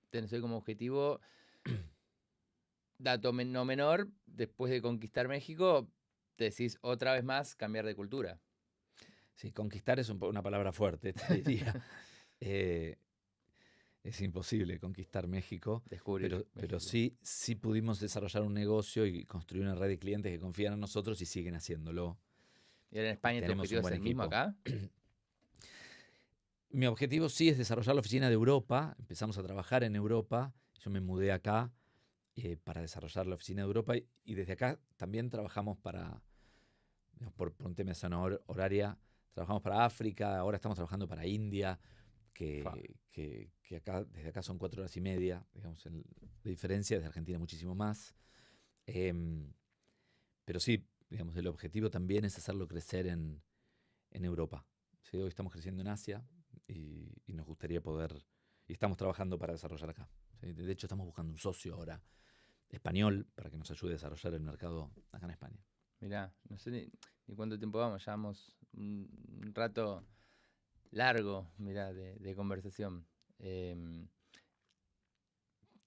Speaker 1: tenés hoy como objetivo, dato no menor, después de conquistar México, decís otra vez más cambiar de cultura.
Speaker 2: Sí, conquistar es una palabra fuerte, te diría. Es imposible conquistar México,
Speaker 1: Descubrir
Speaker 2: pero
Speaker 1: México.
Speaker 2: sí pudimos desarrollar un negocio y construir una red de clientes que confían en nosotros y siguen haciéndolo.
Speaker 1: ¿Y ahora en España tu
Speaker 2: Tenemos
Speaker 1: objetivo
Speaker 2: un
Speaker 1: es
Speaker 2: buen
Speaker 1: el mismo
Speaker 2: equipo.
Speaker 1: acá?
Speaker 2: Mi objetivo sí es desarrollar la oficina de Europa. Empezamos a trabajar en Europa. Yo me mudé acá para desarrollar la oficina de Europa y desde acá también trabajamos digamos, por un tema de zona horaria, trabajamos para África, ahora estamos trabajando para India, que desde acá son 4 horas y media, digamos, de diferencia, desde Argentina muchísimo más. Pero sí, digamos, el objetivo también es hacerlo crecer en Europa. ¿Sí? Hoy estamos creciendo en Asia y nos gustaría y estamos trabajando para desarrollar acá. ¿Sí? De hecho, estamos buscando un socio ahora español para que nos ayude a desarrollar el mercado acá en España.
Speaker 1: Mirá, no sé ni cuánto tiempo vamos, llevamos un rato largo, mirá, de conversación.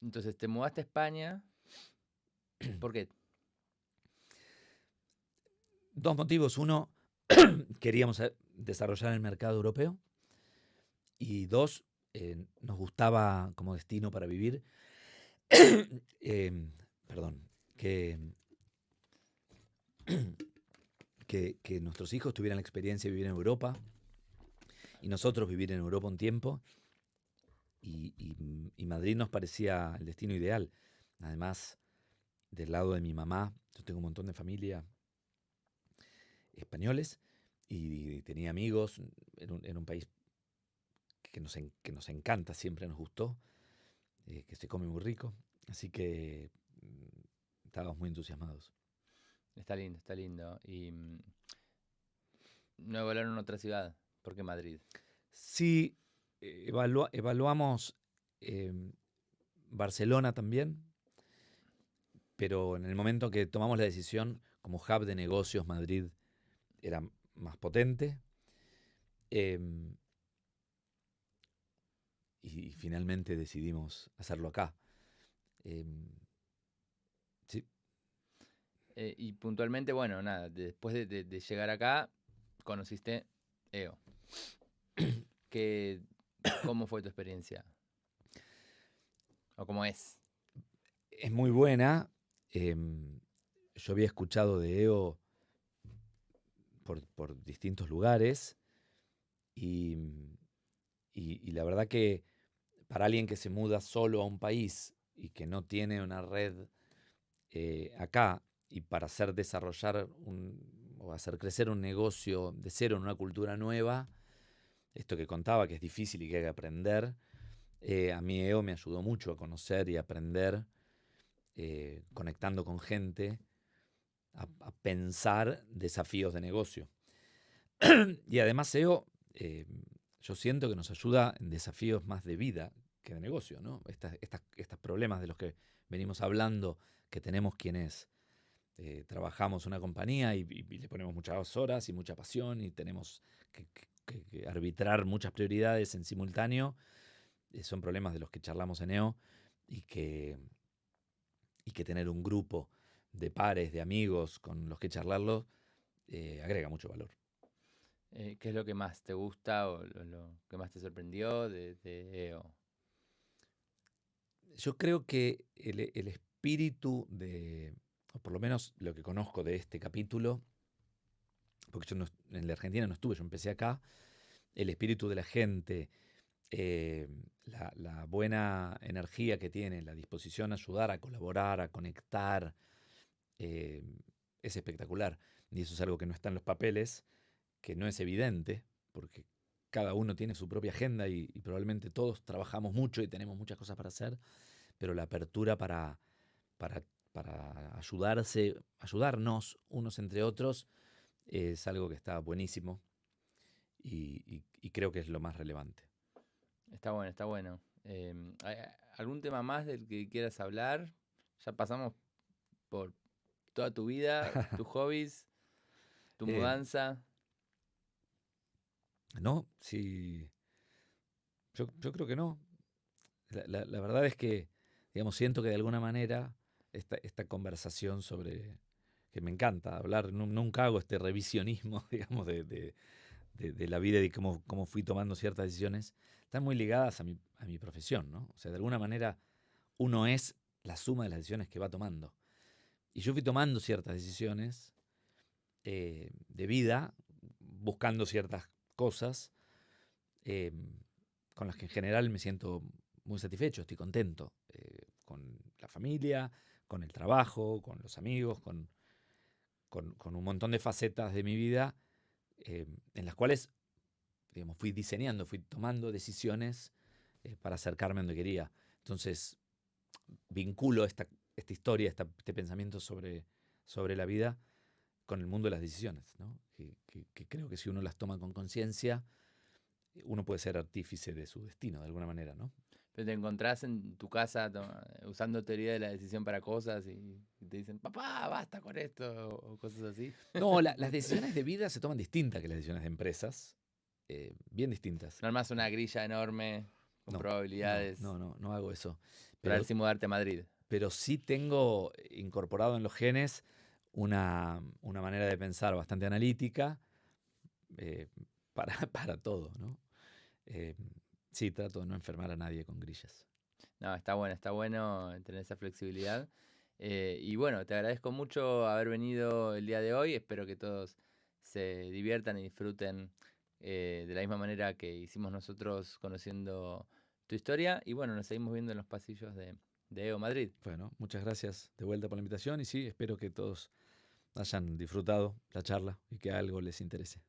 Speaker 1: Entonces, te mudaste a España. ¿Por qué?
Speaker 2: Dos motivos. Uno, queríamos desarrollar el mercado europeo. Y dos, nos gustaba como destino para vivir. Perdón, que nuestros hijos tuvieran la experiencia de vivir en Europa y nosotros vivir en Europa un tiempo. Y Madrid nos parecía el destino ideal. Además, del lado de mi mamá, yo tengo un montón de familia españoles y tenía amigos en un país que nos encanta, siempre nos gustó, que se come muy rico. Así que estábamos muy entusiasmados.
Speaker 1: Está lindo, está lindo. Y no evaluaron otra ciudad. ¿Por qué Madrid?
Speaker 2: Sí, evaluamos Barcelona también, pero en el momento que tomamos la decisión, como hub de negocios, Madrid era más potente. em, y finalmente decidimos hacerlo acá. Em, sí.
Speaker 1: Y puntualmente, bueno, nada, después de llegar acá, conociste EO. ¿Qué, ¿Cómo fue tu experiencia? ¿O cómo es?
Speaker 2: Es muy buena. Yo había escuchado de EO por distintos lugares y, y la verdad que para alguien que se muda solo a un país y que no tiene una red acá y para hacer desarrollar o hacer crecer un negocio de cero en una cultura nueva, esto que contaba que es difícil y que hay que aprender, a mí EO me ayudó mucho a conocer y aprender, conectando con gente, a pensar desafíos de negocio. Y además EO, yo siento que nos ayuda en desafíos más de vida que de negocio, ¿no? Estos problemas de los que venimos hablando, que tenemos quienes trabajamos una compañía y le ponemos muchas horas y mucha pasión y tenemos que arbitrar muchas prioridades en simultáneo, son problemas de los que charlamos en EO y que tener un grupo de pares, de amigos con los que charlarlo, agrega mucho valor.
Speaker 1: ¿Qué es lo que más te gusta o lo que más te sorprendió de EO?
Speaker 2: Yo creo que el espíritu o por lo menos lo que conozco de este capítulo, porque yo en la Argentina no estuve, yo empecé acá, el espíritu de la gente, la buena energía que tiene, la disposición a ayudar, a colaborar, a conectar, es espectacular. Y eso es algo que no está en los papeles, que no es evidente, porque cada uno tiene su propia agenda y probablemente todos trabajamos mucho y tenemos muchas cosas para hacer, pero la apertura para, para ayudarnos unos entre otros, es algo que está buenísimo y creo que es lo más relevante.
Speaker 1: Está bueno, está bueno. ¿Hay algún tema más del que quieras hablar? Ya pasamos por toda tu vida, tus hobbies, tu
Speaker 2: Eh,
Speaker 1: mudanza.
Speaker 2: no, sí, yo creo que no. La verdad es que, digamos, siento que de alguna manera esta conversación sobre, que me encanta hablar, nunca hago este revisionismo, digamos, de la vida y cómo fui tomando ciertas decisiones, están muy ligadas a mi profesión, ¿no? O sea, de alguna manera uno es la suma de las decisiones que va tomando. Y yo fui tomando ciertas decisiones de vida, buscando ciertas cosas, eh, con las que en general me siento muy satisfecho, estoy contento, con la familia, con el trabajo, con los amigos, con un montón de facetas de mi vida, en las cuales, digamos, fui diseñando, fui tomando decisiones para acercarme a donde quería. Entonces, vinculo esta historia, este pensamiento sobre la vida con el mundo de las decisiones, ¿no? Que creo que si uno las toma con conciencia, uno puede ser artífice de su destino, de alguna manera, ¿no?
Speaker 1: Pero te encontrás en tu casa usando teoría de la decisión para cosas y te dicen, papá, basta con esto, o cosas así.
Speaker 2: No, las decisiones de vida se toman distintas que las decisiones de empresas, bien distintas.
Speaker 1: No armás una grilla enorme con
Speaker 2: No,
Speaker 1: probabilidades
Speaker 2: no hago eso.
Speaker 1: para ver
Speaker 2: Pero,
Speaker 1: si mudarte a Madrid.
Speaker 2: pero sí tengo incorporado en los genes una manera de pensar bastante analítica, eh, para todo, ¿no? Eh, sí, trato de no enfermar a nadie con grillas.
Speaker 1: No, está bueno tener esa flexibilidad. Y bueno, te agradezco mucho haber venido el día de hoy. Espero que todos se diviertan y disfruten de la misma manera que hicimos nosotros conociendo tu historia. Y bueno, nos seguimos viendo en los pasillos de EO Madrid.
Speaker 2: Bueno, muchas gracias de vuelta por la invitación y sí, espero que todos hayan disfrutado la charla y que algo les interese.